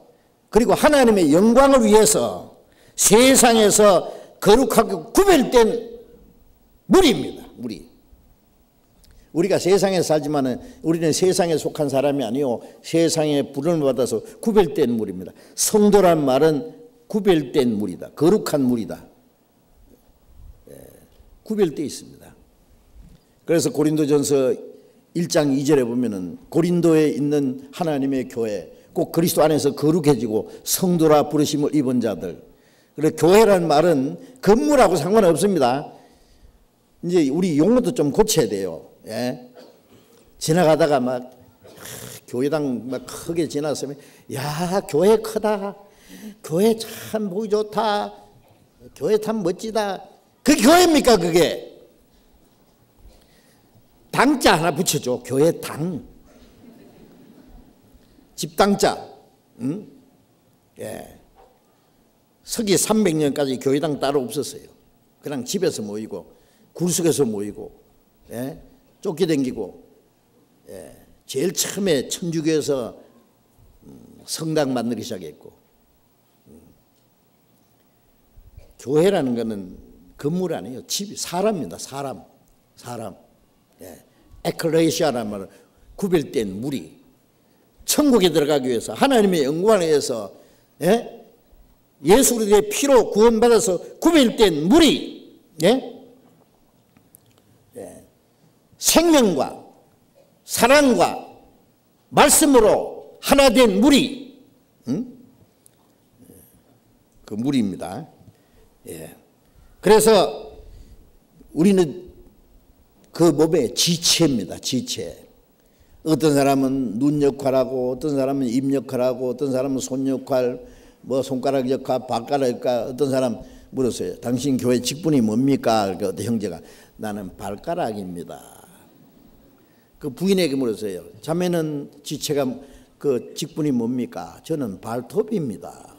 그리고 하나님의 영광을 위해서 세상에서 거룩하고 구별된 무리입니다. 무리. 우리가 세상에 살지만 우리는 세상에 속한 사람이 아니요 세상에 부름을 받아서 구별된 무리입니다. 성도란 말은 구별된 무리다. 거룩한 무리다. 구별되어 있습니다. 그래서 고린도전서 1장 2절에 보면은 고린도에 있는 하나님의 교회 꼭 그리스도 안에서 거룩해지고 성도라 부르심을 입은 자들. 그래서 교회라는 말은 건물하고 상관없습니다. 이제 우리 용어도 좀 고쳐야 돼요. 지나가다가 막 교회당 막 크게 지났으면 야 교회 크다. 교회 참 보기 좋다. 교회 참 멋지다. 그게 교회입니까 그게? 당자 하나 붙여줘. 교회 당. 집당자. 응? 서기 300년까지 교회당 따로 없었어요. 그냥 집에서 모이고 굴속에서 모이고 쫓기댕기고 제일 처음에 천주교에서 성당 만들기 시작했고 교회라는 것은 건물 아니에요. 집, 사람입니다. 사람. 에클레시아라는 말은 구별된 무리, 천국에 들어가기 위해서 하나님의 영광을 위해서 예수 그리스도의 피로 구원받아서 구별된 무리, 생명과 사랑과 말씀으로 하나 된 무리, 그 무리입니다. 그래서 우리는 그 몸의 지체입니다. 지체. 어떤 사람은 눈 역할하고, 어떤 사람은 입 역할하고, 어떤 사람은 손 역할, 뭐 손가락 역할, 발가락 역할. 어떤 사람 물었어요. 당신 교회 직분이 뭡니까? 그 형제가 나는 발가락입니다. 그 부인에게 물었어요. 자매는 지체가 그 직분이 뭡니까? 저는 발톱입니다.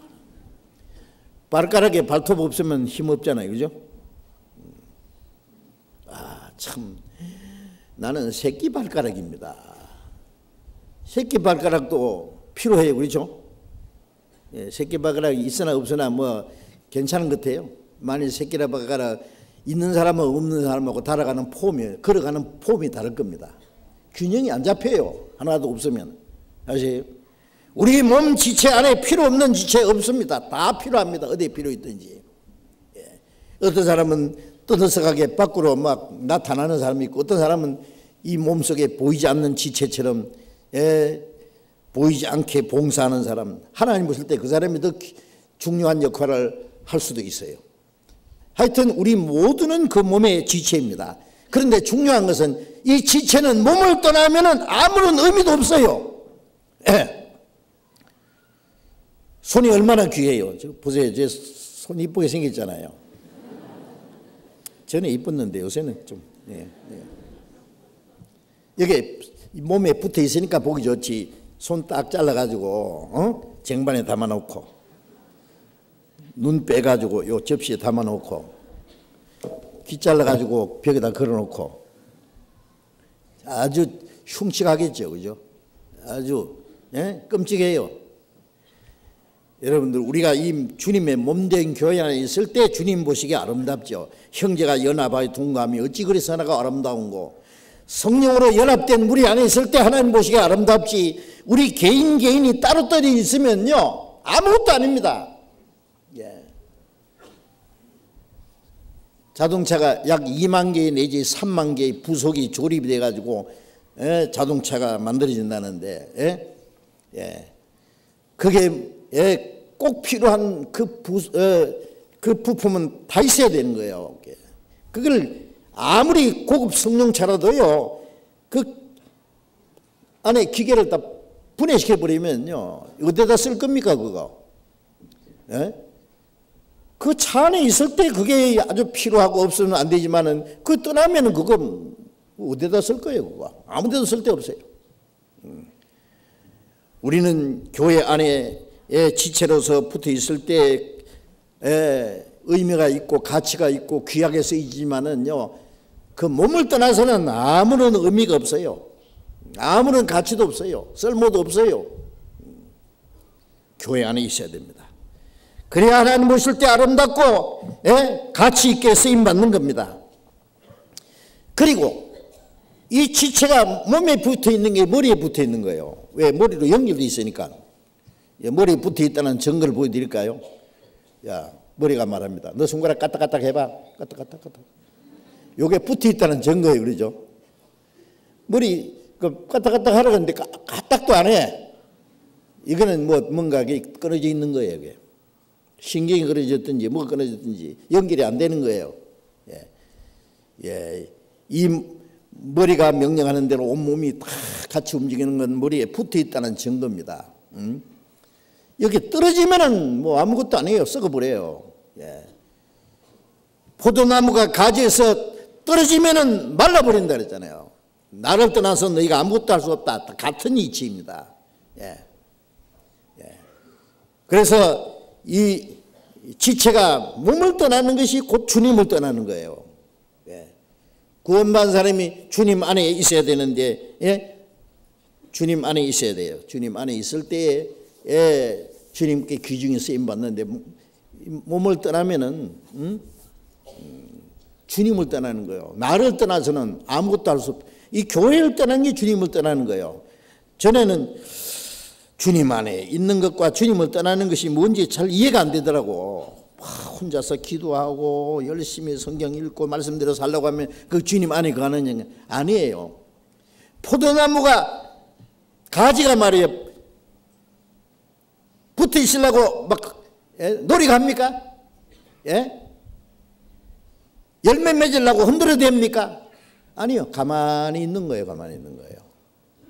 발가락에 발톱 없으면 힘 없잖아요, 그죠? 참 나는 새끼 발가락입니다. 새끼 발가락도 필요해요, 그렇죠? 새끼 발가락이 있으나 없으나 뭐 괜찮은 것 같아요. 만일 새끼 발가락 있는 사람하고 없는 사람하고 달아가는 폼이, 걸어가는 폼이 다를 겁니다. 균형이 안 잡혀요. 하나도 없으면. 아세요? 우리 몸 지체 안에 필요 없는 지체 없습니다. 다 필요합니다. 어디에 필요 있든지. 어떤 사람은 떠들썩하게 밖으로 막 나타나는 사람이 있고, 어떤 사람은 이 몸속에 보이지 않는 지체처럼 보이지 않게 봉사하는 사람, 하나님 보실 때 그 사람이 더 중요한 역할을 할 수도 있어요. 하여튼 우리 모두는 그 몸의 지체입니다. 그런데 중요한 것은 이 지체는 몸을 떠나면 아무런 의미도 없어요. 손이 얼마나 귀해요. 보세요. 제 손 이쁘게 생겼잖아요. 전에 이뻤는데 요새는 좀. 여기 몸에 붙어 있으니까 보기 좋지. 손 딱 잘라가지고 쟁반에 담아놓고, 눈 빼가지고 요 접시에 담아놓고, 귀 잘라가지고 벽에다 걸어놓고, 아주 흉측하겠죠, 그죠? 아주 끔찍해요. 여러분들, 우리가 이 주님의 몸된 교회 안에 있을 때 주님 보시기에 아름답죠. 형제가 연합하여 동감이 어찌 그래서 하나가 아름다운고, 성령으로 연합된 무리 안에 있을 때 하나님 보시기에 아름답지, 우리 개인이 따로따로 있으면요 아무것도 아닙니다. 자동차가 약 2만 개 내지 3만 개의 부속이 조립이 돼가지고 자동차가 만들어진다는데, 그게 꼭 필요한 그 부품은 다 있어야 되는 거예요. 그걸 아무리 고급 성능차라도요, 그 안에 기계를 다 분해시켜 버리면요, 어디다 쓸 겁니까, 그거? 그 차 안에 있을 때 그게 아주 필요하고 없으면 안 되지만은, 그 떠나면은 그거 어디다 쓸 거예요, 그거? 아무 데도 쓸 데 없어요. 우리는 교회 안에 지체로서 붙어 있을 때 의미가 있고 가치가 있고 귀하게 쓰이지만은요, 그 몸을 떠나서는 아무런 의미가 없어요. 아무런 가치도 없어요. 쓸모도 없어요. 교회 안에 있어야 됩니다. 그래야 하나님 보실 때 아름답고 가치 있게 쓰임받는 겁니다. 그리고 이 지체가 몸에 붙어 있는 게 머리에 붙어 있는 거예요. 왜? 머리로 연결되어 있으니까. 머리에 붙어 있다는 증거를 보여드릴까요? 야, 머리가 말합니다. 너 손가락 까딱까딱 해봐. 까딱까딱. 요게 붙어 있다는 증거예요. 그러죠? 머리 까딱까딱 하라고 하는데 까딱도 안 해. 이거는 뭔가 끊어져 있는 거예요. 이게. 신경이 끊어졌든지 뭐가 끊어졌든지 연결이 안 되는 거예요. 이 머리가 명령하는 대로 온몸이 다 같이 움직이는 건 머리에 붙어 있다는 증거입니다. 여기 떨어지면은 아무것도 아니에요. 썩어버려요. 포도나무가 가지에서 떨어지면은 말라버린다 그랬잖아요. 나를 떠나서 너희가 아무것도 할 수 없다. 같은 이치입니다. 그래서 이 지체가 몸을 떠나는 것이 곧 주님을 떠나는 거예요. 구원받은 사람이 주님 안에 있어야 되는데, 주님 안에 있어야 돼요. 주님 안에 있을 때에 주님께 귀중히 쓰임 받는데, 몸을 떠나면은 주님을 떠나는 거예요. 나를 떠나서는 아무것도 할 수 없. 이 교회를 떠나는 게 주님을 떠나는 거예요. 전에는 주님 안에 있는 것과 주님을 떠나는 것이 뭔지 잘 이해가 안 되더라고. 혼자서 기도하고 열심히 성경 읽고 말씀대로 살려고 하면 그 주님 안에 가는 게 아니에요. 포도나무가 가지가 말이에요. 붙어 있으려고 막 놀이 갑니까? 예? 열매 맺으려고 흔들어 댑니까? 아니요. 가만히 있는 거예요. 가만히 있는 거예요.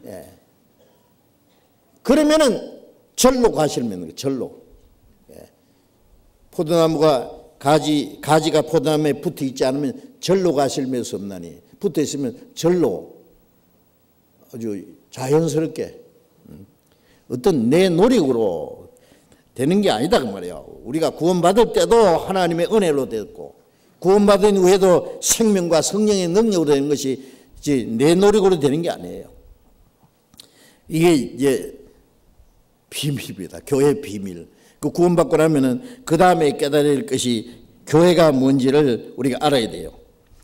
예. 그러면은 절로 가시면 거예요. 절로. 예. 포도나무가 가지가 포도나무에 붙어 있지 않으면 절로 가실 수 없나니 붙어 있으면 절로 아주 자연스럽게 어떤 내 노력으로 되는 게 아니다 그 말이에요. 우리가 구원받을 때도 하나님의 은혜로 됐고 구원받은 후에도 생명과 성령의 능력으로 되는 것이 이제 내 노력으로 되는 게 아니에요. 이게 이제 비밀입니다. 교회 비밀. 그 구원받고 나면은 그 다음에 깨달아야 될 것이 교회가 뭔지를 우리가 알아야 돼요.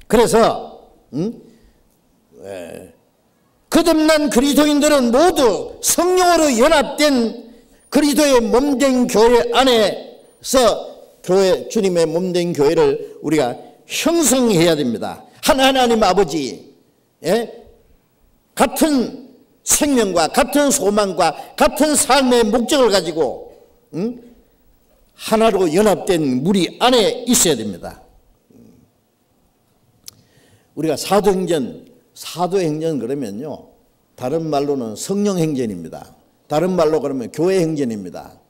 그래서 거듭난 그리스도인들은 모두 성령으로 연합된 그리스도의 몸된 교회 안에서 교회 주님의 몸된 교회를 우리가 형성해야 됩니다. 하나님 아버지 같은 생명과 같은 소망과 같은 삶의 목적을 가지고 하나로 연합된 무리 안에 있어야 됩니다. 우리가 사도행전 그러면요 다른 말로는 성령행전입니다. 다른 말로 그러면 교회행전입니다.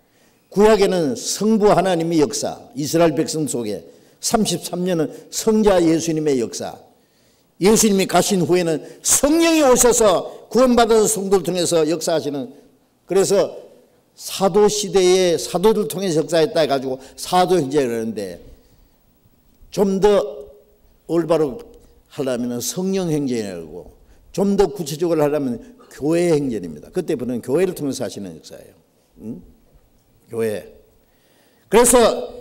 구약에는 성부 하나님의 역사, 이스라엘 백성 속에 33년은 성자 예수님의 역사, 예수님이 가신 후에는 성령이 오셔서 구원받은 성도를 통해서 역사하시는, 그래서 사도시대의 사도를 통해서 역사했다 해가지고 사도행전을 하는데 좀 더 올바로 하려면 성령행전이라고, 좀 더 구체적으로 하려면 교회행전입니다. 그때부터는 교회를 통해서 하시는 역사예요. 교회. 그래서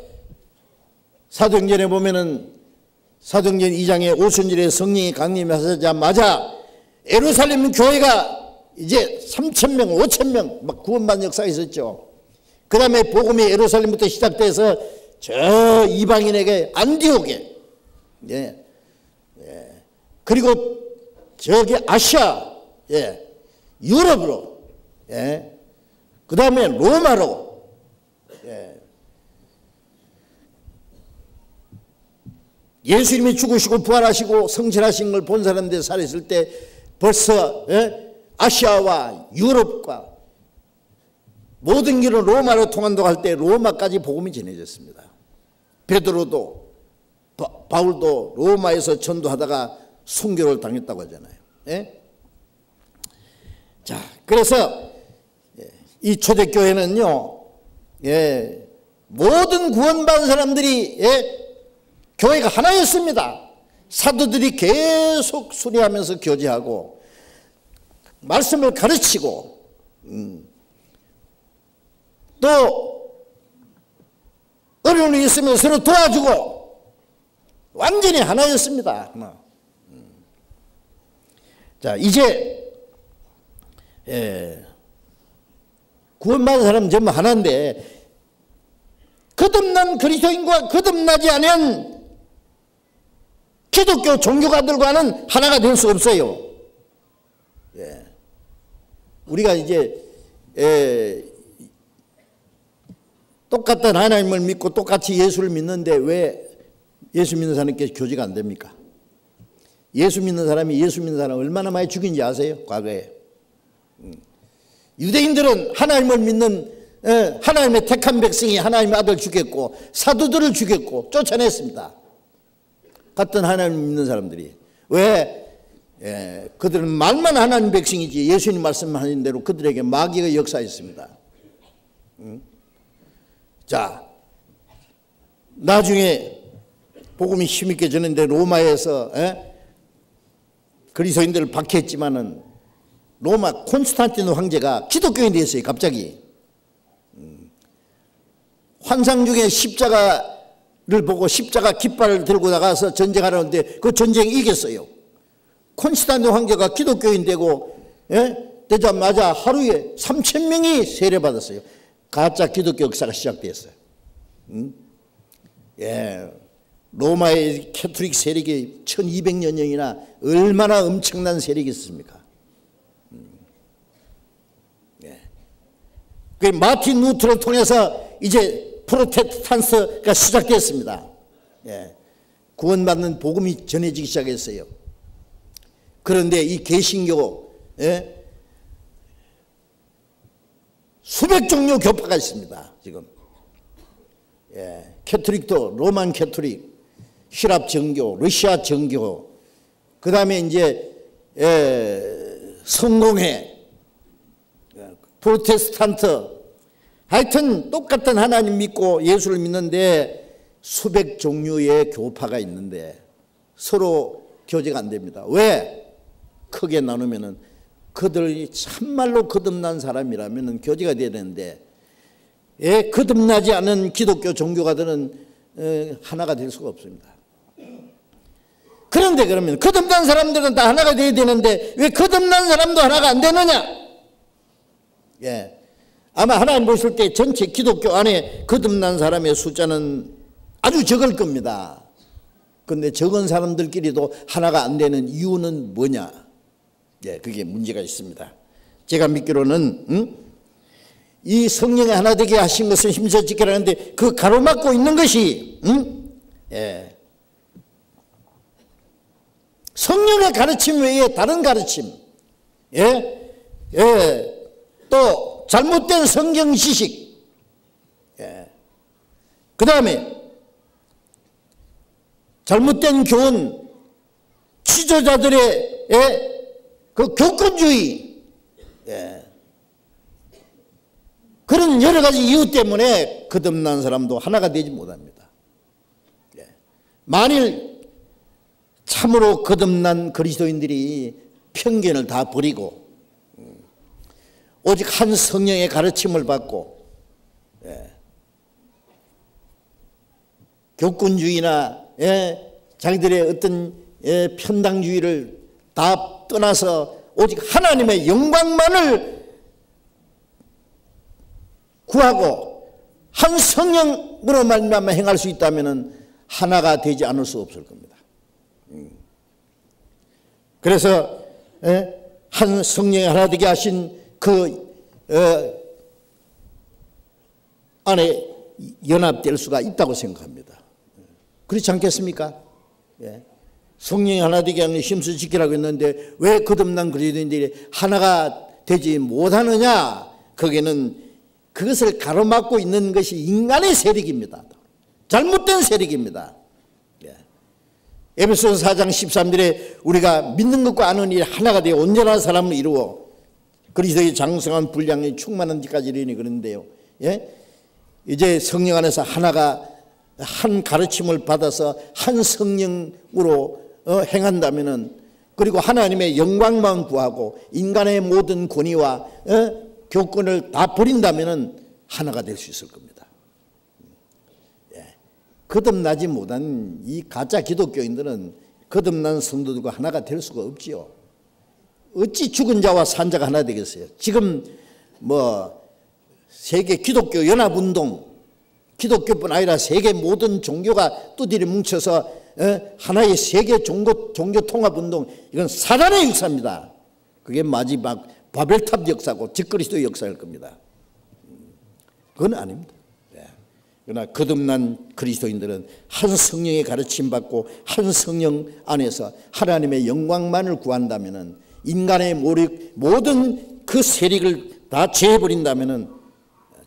사도행전에 보면은 사도행전 2장에 오순절에 성령이 강림하자마자 예루살렘 교회가 이제 3,000명, 5,000명 막 구원받는 역사가 있었죠. 그 다음에 복음이 예루살렘부터 시작돼서 저 이방인에게 안디옥에, 그리고 저기 아시아, 유럽으로, 그 다음에 로마로, 예수님이 죽으시고 부활하시고 성천하신 걸 본 사람들 살았을 때 벌써 아시아와 유럽과 모든 길은 로마로 통한다고 할 때 로마까지 복음이 전해졌습니다. 베드로도 바울도 로마에서 전도하다가 순교를 당했다고 하잖아요. 자, 그래서 이 초대교회는요, 모든 구원받은 사람들이 교회가 하나였습니다. 사도들이 계속 수리하면서 교제하고 말씀을 가르치고 또 어려움이 있으면 서로 도와주고 완전히 하나였습니다. 자, 이제 구원받은 사람은 전부 하나인데 거듭난 그리스도인과 거듭나지 않은 기독교 종교가들과는 하나가 될 수 없어요. 우리가 이제 똑같은 하나님을 믿고 똑같이 예수를 믿는데 왜 예수 믿는 사람께 교제가 안 됩니까? 예수 믿는 사람이 예수 믿는 사람을 얼마나 많이 죽인지 아세요? 과거에. 유대인들은 하나님을 믿는 하나님의 택한 백성이 하나님의 아들 죽였고 사도들을 죽였고 쫓아냈습니다. 같은 하나님을 믿는 사람들이. 왜? 그들은 말만 하나님 백성이지 예수님 말씀하신 대로 그들에게 마귀가 역사했습니다. 자, 나중에 복음이 힘있게 전했는데 로마에서 그리스도인들을 박해했지만은 로마 콘스탄티노 황제가 기독교인이 됐어요. 갑자기 환상 중에 십자가를 보고 십자가 깃발을 들고 나가서 전쟁하려는데 그 전쟁에 이겼어요. 콘스탄틴 황제가 기독교인 되고 되자마자 하루에 3,000명이 세례받았어요. 가짜 기독교 역사가 시작됐어요. 로마의 캐톨릭 세력이 1200년이나 얼마나 엄청난 세력이 있습니까? 그 마틴 루터를 통해서 이제 프로테스탄트가 시작됐습니다. 구원받는 복음이 전해지기 시작했어요. 그런데 이 개신교 수백 종류 교파가 있습니다. 지금 캐톨릭도 로만 캐톨릭,希腊 정교, 러시아 정교, 그 다음에 이제 성공회, 프로테스탄트, 하여튼 똑같은 하나님 믿고 예수를 믿는데 수백 종류의 교파가 있는데 서로 교제가 안 됩니다. 왜? 크게 나누면은 그들이 참말로 거듭난 사람이라면 교제가 돼야 되는데 거듭나지 않은 기독교 종교가들은 하나가 될 수가 없습니다. 그런데 그러면 거듭난 사람들은 다 하나가 돼야 되는데 왜 거듭난 사람도 하나가 안 되느냐? 아마 하나님 보실 때 전체 기독교 안에 거듭난 사람의 숫자는 아주 적을 겁니다. 그런데 적은 사람들끼리도 하나가 안 되는 이유는 뭐냐? 그게 문제가 있습니다. 제가 믿기로는 이 성령이 하나 되게 하신 것을 힘써 지키라 하는데 그 가로막고 있는 것이 성령의 가르침 외에 다른 가르침, 또 잘못된 성경 지식, 그 다음에 잘못된 교훈, 지도자들의 그 교권주의, 그런 여러 가지 이유 때문에 거듭난 사람도 하나가 되지 못합니다. 만일 참으로 거듭난 그리스도인들이 편견을 다 버리고 오직 한 성령의 가르침을 받고 교권주의나 자기들의 어떤 편당주의를 다 떠나서 오직 하나님의 영광만을 구하고 한 성령으로 말미암아 행할 수 있다면 하나가 되지 않을 수 없을 겁니다. 그래서 한 성령이 하나 되게 하신 그 안에 연합될 수가 있다고 생각합니다. 그렇지 않겠습니까? 성령이 하나 되게 하는 힘써 지키라고 했는데 왜 거듭난 그리스도인들이 하나가 되지 못하느냐? 거기는 그것을 가로막고 있는 것이 인간의 세력입니다. 잘못된 세력입니다. 에베소서 4장 13절에 우리가 믿는 것과 아는 일이 하나가 되어 온전한 사람을 이루어 그리스도의 장성한 분량이 충만한 데까지 이르니 그런데요. 이제 성령 안에서 하나가 한 가르침을 받아서 한 성령으로 행한다면은 그리고 하나님의 영광만 구하고 인간의 모든 권위와 교권을 다 버린다면은 하나가 될 수 있을 겁니다. 거듭나지 못한 이 가짜 기독교인들은 거듭난 성도들과 하나가 될 수가 없지요. 어찌 죽은 자와 산 자가 하나 되겠어요? 지금 세계 기독교 연합운동, 기독교뿐 아니라 세계 모든 종교가 뚜드리 뭉쳐서 하나의 세계 종교 통합운동, 이건 사단의 역사입니다. 그게 마지막 바벨탑 역사고 적그리스도의 역사일 겁니다. 그건 아닙니다. 그러나 거듭난 그리스도인들은 한 성령의 가르침 받고 한 성령 안에서 하나님의 영광만을 구한다면 인간의 모든 그 세력을 다 제해버린다면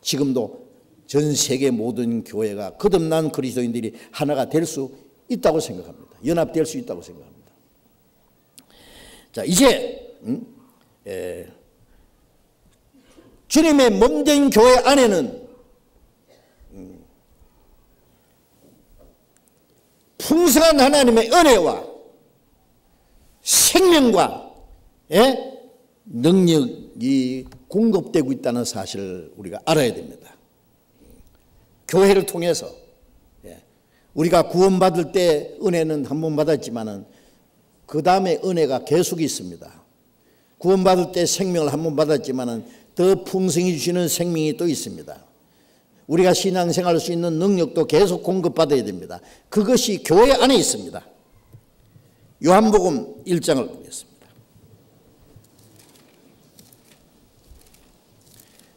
지금도 전 세계 모든 교회가 거듭난 그리스도인들이 하나가 될 수 있다고 생각합니다. 연합될 수 있다고 생각합니다. 자, 이제 주님의 몸된 교회 안에는 풍성한 하나님의 은혜와 생명과 능력이 공급되고 있다는 사실을 우리가 알아야 됩니다. 교회를 통해서 우리가 구원받을 때 은혜는 한 번 받았지만은 그 다음에 은혜가 계속 있습니다. 구원받을 때 생명을 한 번 받았지만은 더 풍성히 주시는 생명이 또 있습니다. 우리가 신앙생활할 수 있는 능력도 계속 공급받아야 됩니다. 그것이 교회 안에 있습니다. 요한복음 1장을 보겠습니다.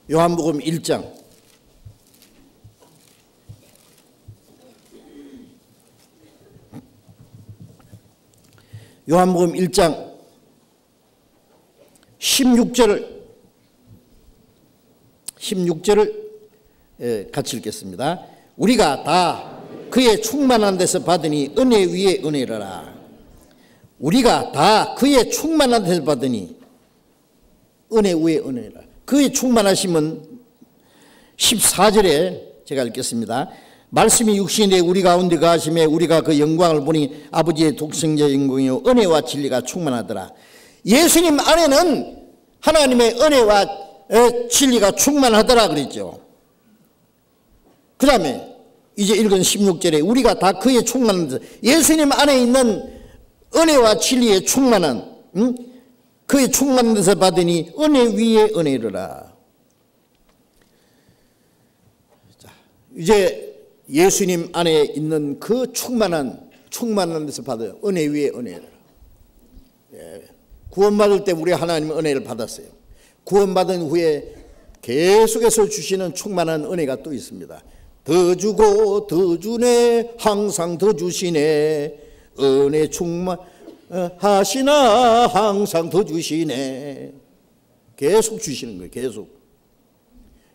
요한복음 1장. 요한복음 1장 16절을 같이 읽겠습니다. 우리가 다 그의 충만한 데서 받으니 은혜 위에 은혜라. 우리가 다 그의 충만한 데서 받으니 은혜 위에 은혜라. 그의 충만하심은 14절에 제가 읽겠습니다. 말씀이 육신에 우리 가운데 거하심에 우리가 그 영광을 보니 아버지의 독생자 영광이요 은혜와 진리가 충만하더라. 예수님 안에는 하나님의 은혜와 진리가 충만하더라 그랬죠. 그 다음에 이제 읽은 16절에 우리가 다 그의 충만한 예수님 안에 있는 은혜와 진리의 충만한 그의 충만한 데서 받으니 은혜 위에 은혜라. 자, 이제 예수님 안에 있는 그 충만한 데서 받아요. 은혜 위에 은혜라. 예. 구원받을 때 우리 하나님의 은혜를 받았어요. 구원받은 후에 계속해서 주시는 충만한 은혜가 또 있습니다. 더 주고 더 주네 항상 더 주시네 은혜 충만하시나 항상 더 주시네. 계속 주시는 거예요. 계속.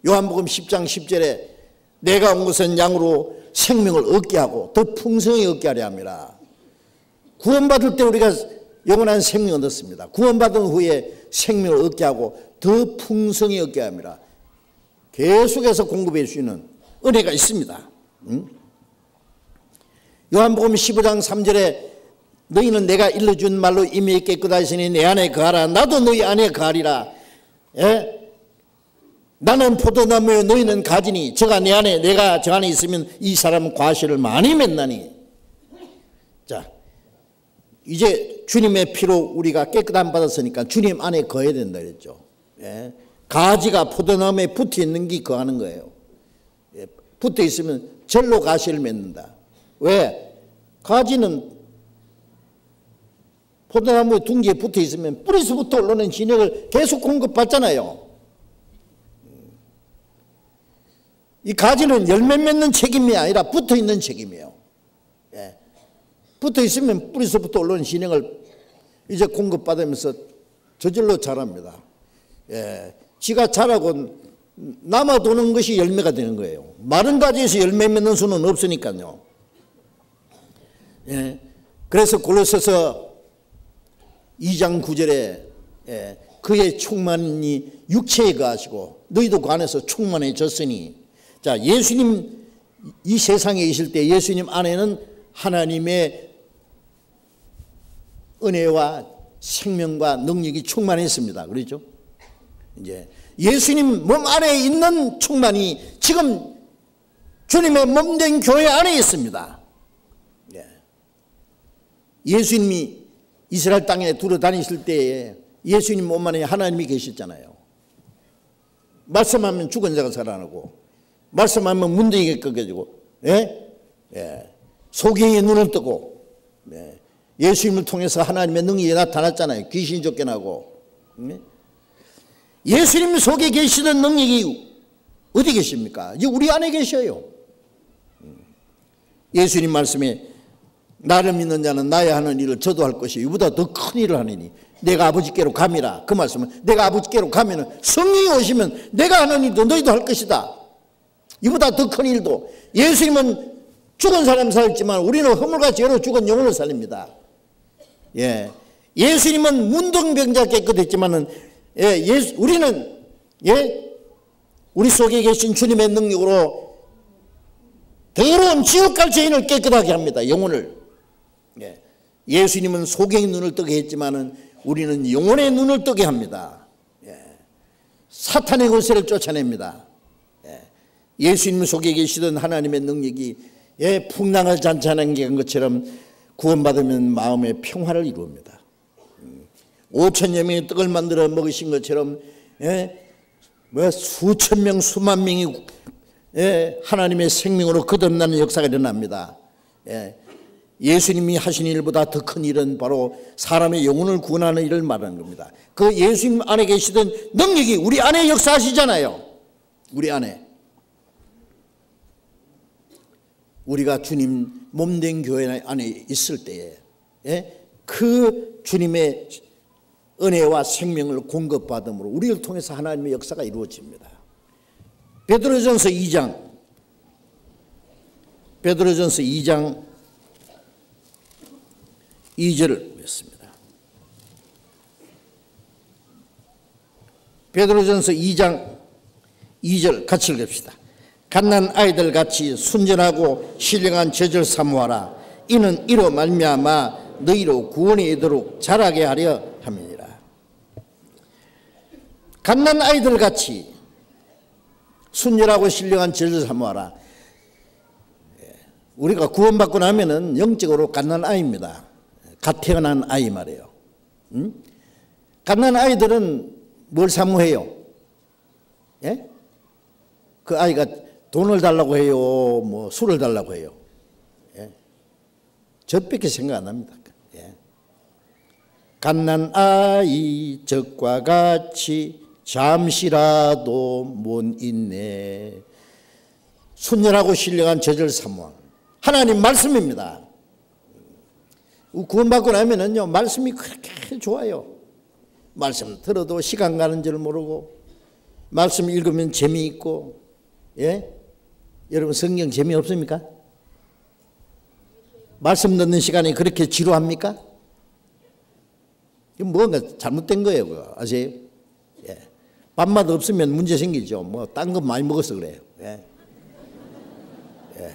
요한복음 10장 10절에 내가 온 것은 양으로 생명을 얻게 하고 더 풍성히 얻게 하려 함이라. 구원받을 때 우리가 영원한 생명을 얻습니다. 구원받은 후에 생명을 얻게 하고 더 풍성히 얻게 합니다. 계속해서 공급해 주시는 은혜가 있습니다. 요한복음 15장 3절에 너희는 내가 일러준 말로 이미 깨끗하시니 내 안에 거하라. 나도 너희 안에 거하리라. 예? 나는 포도나무요 너희는 가지니 저가 내 안에 내가 저 안에 있으면 이 사람은 과실을 많이 맺나니. 자, 이제 주님의 피로 우리가 깨끗함 받았으니까 주님 안에 거해야 된다 그랬죠. 예. 가지가 포도나무에 붙어 있는 게 거하는 거예요. 예. 붙어 있으면 절로 가시를 맺는다. 왜? 가지는 포도나무의 둥지에 붙어 있으면 뿌리서부터 올라오는 진액을 계속 공급받잖아요. 이 가지는 열매 맺는 책임이 아니라 붙어 있는 책임이에요. 예. 붙어 있으면 뿌리서부터 올라오는 진액을 이제 공급받으면서 저절로 자랍니다. 예. 지가 자라고 남아도는 것이 열매가 되는 거예요. 마른 가지에서 열매 맺는 수는 없으니까요. 예. 그래서 골로새서 2장 9절에 예. 그의 충만이 육체에 거하시고 너희도 그 안에서 충만해졌으니. 자, 예수님 이 세상에 계실 때 예수님 안에는 하나님의 은혜와 생명과 능력이 충만했습니다. 그렇죠? 이제 예수님 몸 안에 있는 충만이 지금 주님의 몸된 교회 안에 있습니다. 예. 예수님이 이스라엘 땅에 두루 다니실 때에 예수님 몸 안에 하나님이 계셨잖아요. 말씀하면 죽은 자가 살아나고 말씀하면 문둥이가 꺾여지고 예? 예. 소경이 눈을 뜨고 예. 예수님을 통해서 하나님의 능력이 나타났잖아요. 귀신이 쫓겨나고. 예수님 속에 계시는 능력이 어디 계십니까? 이제 우리 안에 계셔요. 예수님 말씀에 나를 믿는 자는 나의 하는 일을 저도 할 것이 이보다 더 큰 일을 하느니 내가 아버지께로 감이라. 그 말씀은 내가 아버지께로 가면은 성령이 오시면 내가 하는 일도 너희도 할 것이다. 이보다 더 큰 일도. 예수님은 죽은 사람 살았지만 우리는 허물과 죄로 죽은 영혼을 살립니다. 예. 예수님은 문둥병자 깨끗했지만은 예, 우리는 예, 우리 속에 계신 주님의 능력으로 더러운 지옥 갈 죄인을 깨끗하게 합니다. 영혼을. 예. 예수님은 속의 눈을 뜨게 했지만은 우리는 영혼의 눈을 뜨게 합니다. 예. 사탄의 권세를 쫓아냅니다. 예. 예수님 속에 계시던 하나님의 능력이 예, 풍랑을 잔잔한 것처럼 구원받으면 마음의 평화를 이루옵니다. 5천여 명의 떡을 만들어 먹으신 것처럼 수천 명 수만 명이 하나님의 생명으로 거듭나는 역사가 일어납니다. 예수님이 하신 일보다 더 큰 일은 바로 사람의 영혼을 구원하는 일을 말하는 겁니다. 그 예수님 안에 계시던 능력이 우리 안에 역사하시잖아요. 우리 안에. 우리가 주님 몸된 교회 안에 있을 때에 그 주님의 은혜와 생명을 공급받음으로 우리를 통해서 하나님의 역사가 이루어집니다. 베드로전서 2장 2절을 보겠습니다. 베드로전서 2장 2절 같이 읽읍시다. 갓난 아이들 같이 순전하고 신령한 젖을 사모하라. 이는 이로 말미암아 너희로 구원에 이르도록 자라게 하려 함이니라. 갓난 아이들 같이 순전하고 신령한 젖을 사모하라. 우리가 구원받고 나면은 영적으로 갓난 아이입니다. 갓 태어난 아이 말이에요. 갓난 아이들은 뭘 사모해요? 예? 그 아이가 돈을 달라고 해요? 뭐 술을 달라고 해요? 예? 젖밖에 생각 안 합니다. 예. 갓난 아이 젖과 같이 잠시라도 못 있네. 순전하고 신령한 젖을 사모한 하나님 말씀입니다. 구원받고 나면은요, 말씀이 그렇게 좋아요. 말씀 들어도 시간 가는 줄 모르고, 말씀 읽으면 재미있고, 예? 여러분 성경 재미없습니까? 말씀 듣는 시간이 그렇게 지루합니까? 뭔가 잘못된 거예요, 그거. 아세요? 예. 밥맛 없으면 문제 생기죠. 뭐, 딴 거 많이 먹어서 그래요. 예. 예.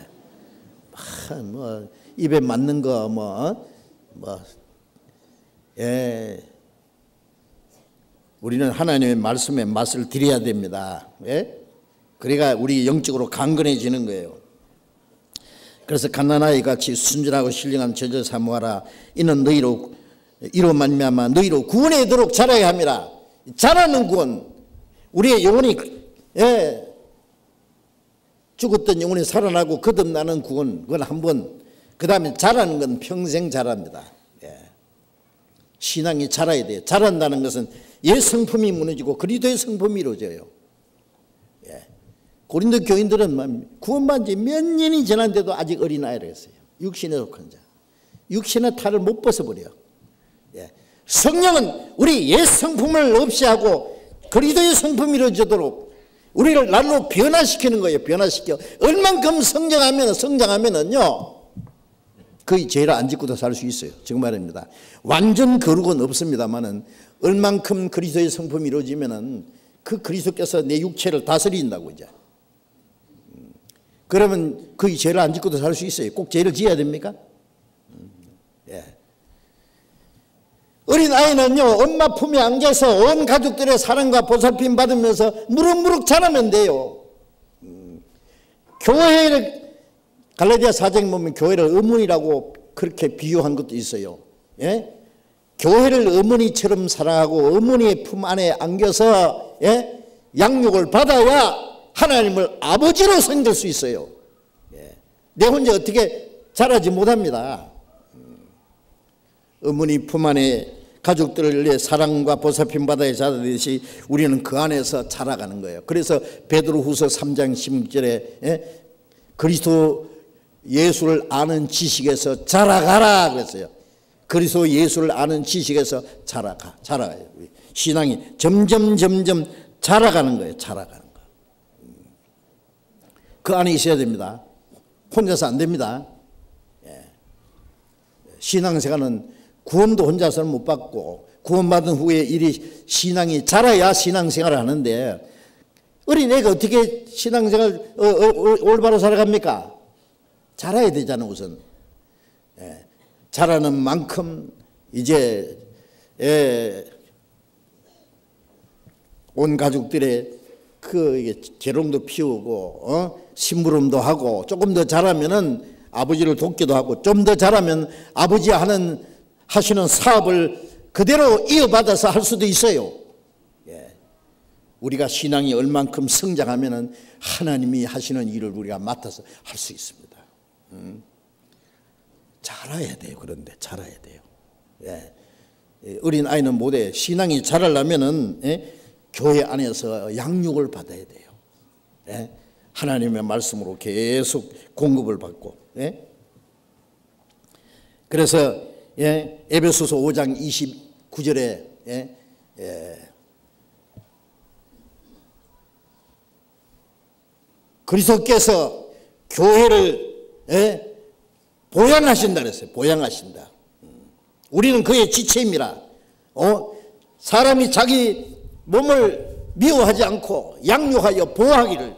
뭐, 입에 맞는 거, 우리는 하나님의 말씀에 맛을 들여야 됩니다. 예? 그래야 우리 영적으로 강건해지는 거예요. 그래서 갓난아이 같이 순전하고 신령한 젖을 사모하라. 이는 이로 말미암아 너희로 구원에 이르도록 자라야 함이라. 자라는 구원, 우리의 영혼이 죽었던 영혼이 살아나고 거듭나는 구원, 그건 한 번. 그 다음에 자라는 건 평생 자랍니다. 예. 신앙이 자라야 돼요. 자란다는 것은 옛 성품이 무너지고 그리스도의 성품이 이루어져요. 예. 고린도 교인들은 구원받은 지 몇 년이 지났는데도 아직 어린아이라 했어요. 육신에 속한 자. 육신의 탈을 못 벗어버려요. 예. 성령은 우리 옛 성품을 없이 하고 그리스도의 성품이 이루어지도록 우리를 날로 변화시키는 거예요. 변화시켜. 얼만큼 성장하면은요, 거의 죄를 안 짓고도 살 수 있어요. 정말입니다. 완전 거룩은 없습니다만은 얼만큼 그리스도의 성품이 이루어지면은 그 그리스도께서 내 육체를 다스린다고 이제. 그러면 거의 죄를 안 짓고도 살 수 있어요. 꼭 죄를 지어야 됩니까? 예. 어린 아이는요, 엄마 품에 안겨서 온 가족들의 사랑과 보살핌 받으면서 무럭무럭 자라면 돼요. 교회를 갈라디아 4장에 보면 교회를 어머니라고 그렇게 비유한 것도 있어요. 예? 교회를 어머니처럼 사랑하고 어머니의 품 안에 안겨서 양육을 받아야 하나님을 아버지로 섬길 수 있어요. 예. 내 혼자 어떻게 자라지 못합니다. 어머니 품 안에 가족들의 사랑과 보살핌 받아야 자라듯이 우리는 그 안에서 자라가는 거예요. 그래서 베드로후서 3장 16절에 그리스도 예수를 아는 지식에서 자라가라 그랬어요. 그리스도 예수를 아는 지식에서 자라가요. 신앙이 점점 자라가는 거예요. 자라가는 거. 그 안에 있어야 됩니다. 혼자서 안 됩니다. 신앙생활은 구원도 혼자서는 못 받고 구원받은 후에 일이 신앙이 자라야 신앙생활을 하는데 어린애가 어떻게 신앙생활 올바로 살아갑니까? 자라야 되잖아요. 우선 자라는 만큼 이제 온 가족들의 그 재롱도 피우고 심부름도 하고 조금 더 자라면은 아버지를 돕기도 하고 좀 더 잘하면 아버지 하시는 사업을 그대로 이어받아서 할 수도 있어요. 예. 우리가 신앙이 얼만큼 성장하면은 하나님이 하시는 일을 우리가 맡아서 할 수 있습니다. 잘해야 돼요. 그런데 잘해야 돼요. 예. 어린 아이는 못해. 신앙이 자라려면은 교회 안에서 양육을 받아야 돼요. 예? 하나님의 말씀으로 계속 공급을 받고. 예? 그래서 에베소서 5장 29절에 그리스도께서 교회를 보양하신다 그랬어요. 보양하신다. 우리는 그의 지체입니다. 사람이 자기 몸을 미워하지 않고 양육하여 보호하기를,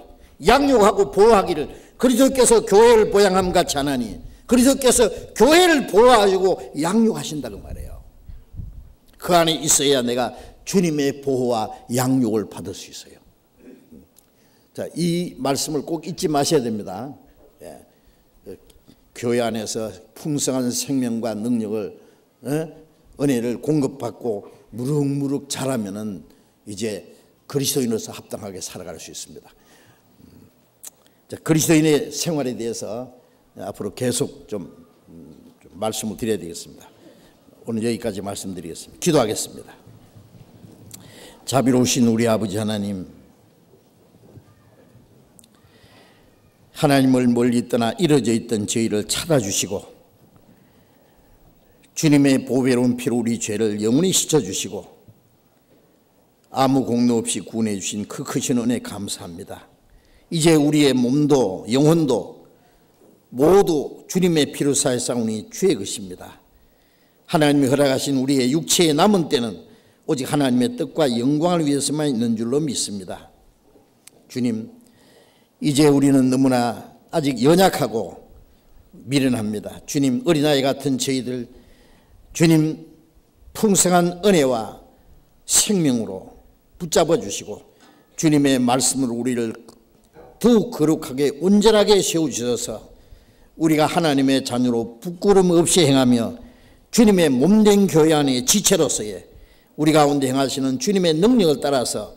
양육하고 보호하기를 그리스도께서 교회를 보양함 같이 하나니 그리스도께서 교회를 보호하시고 양육하신다고 말해요. 그 안에 있어야 내가 주님의 보호와 양육을 받을 수 있어요. 자, 이 말씀을 꼭 잊지 마셔야 됩니다. 예. 교회 안에서 풍성한 생명과 능력을 은혜를 공급받고 무럭무럭 자라면은 이제 그리스도인으로서 합당하게 살아갈 수 있습니다. 자, 그리스도인의 생활에 대해서 앞으로 계속 좀 말씀을 드려야 되겠습니다. 오늘 여기까지 말씀드리겠습니다. 기도하겠습니다. 자비로우신 우리 아버지 하나님, 하나님을 멀리 떠나 이루어져 있던 저희를 찾아주시고 주님의 보배로운 피로 우리 죄를 영원히 씻어주시고 아무 공로 없이 구원해 주신 그 크신 은혜 감사합니다. 이제 우리의 몸도 영혼도 모두 주님의 피로 사했사오니 주의 것입니다. 하나님이 허락하신 우리의 육체의 남은 때는 오직 하나님의 뜻과 영광을 위해서만 있는 줄로 믿습니다. 주님, 이제 우리는 너무나 아직 연약하고 미련합니다. 주님, 어린아이 같은 저희들 주님 풍성한 은혜와 생명으로 붙잡아 주시고 주님의 말씀으로 우리를 더욱 거룩하게 온전하게 세워주셔서 우리가 하나님의 자녀로 부끄럼 없이 행하며 주님의 몸된 교회 안의 지체로서의 우리 가운데 행하시는 주님의 능력을 따라서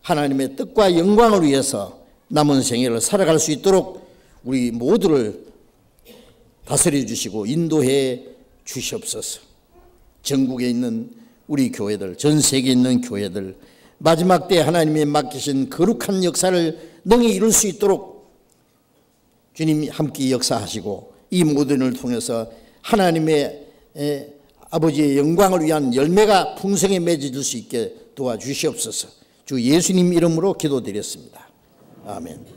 하나님의 뜻과 영광을 위해서 남은 생애를 살아갈 수 있도록 우리 모두를 다스려 주시고 인도해 주시옵소서. 전국에 있는 우리 교회들, 전 세계에 있는 교회들, 마지막 때 하나님이 맡기신 거룩한 역사를 능히 이룰 수 있도록 주님이 함께 역사하시고 이 모든 일을 통해서 하나님의 아버지의 영광을 위한 열매가 풍성히 맺어질 수 있게 도와주시옵소서. 주 예수님 이름으로 기도드렸습니다. 아멘.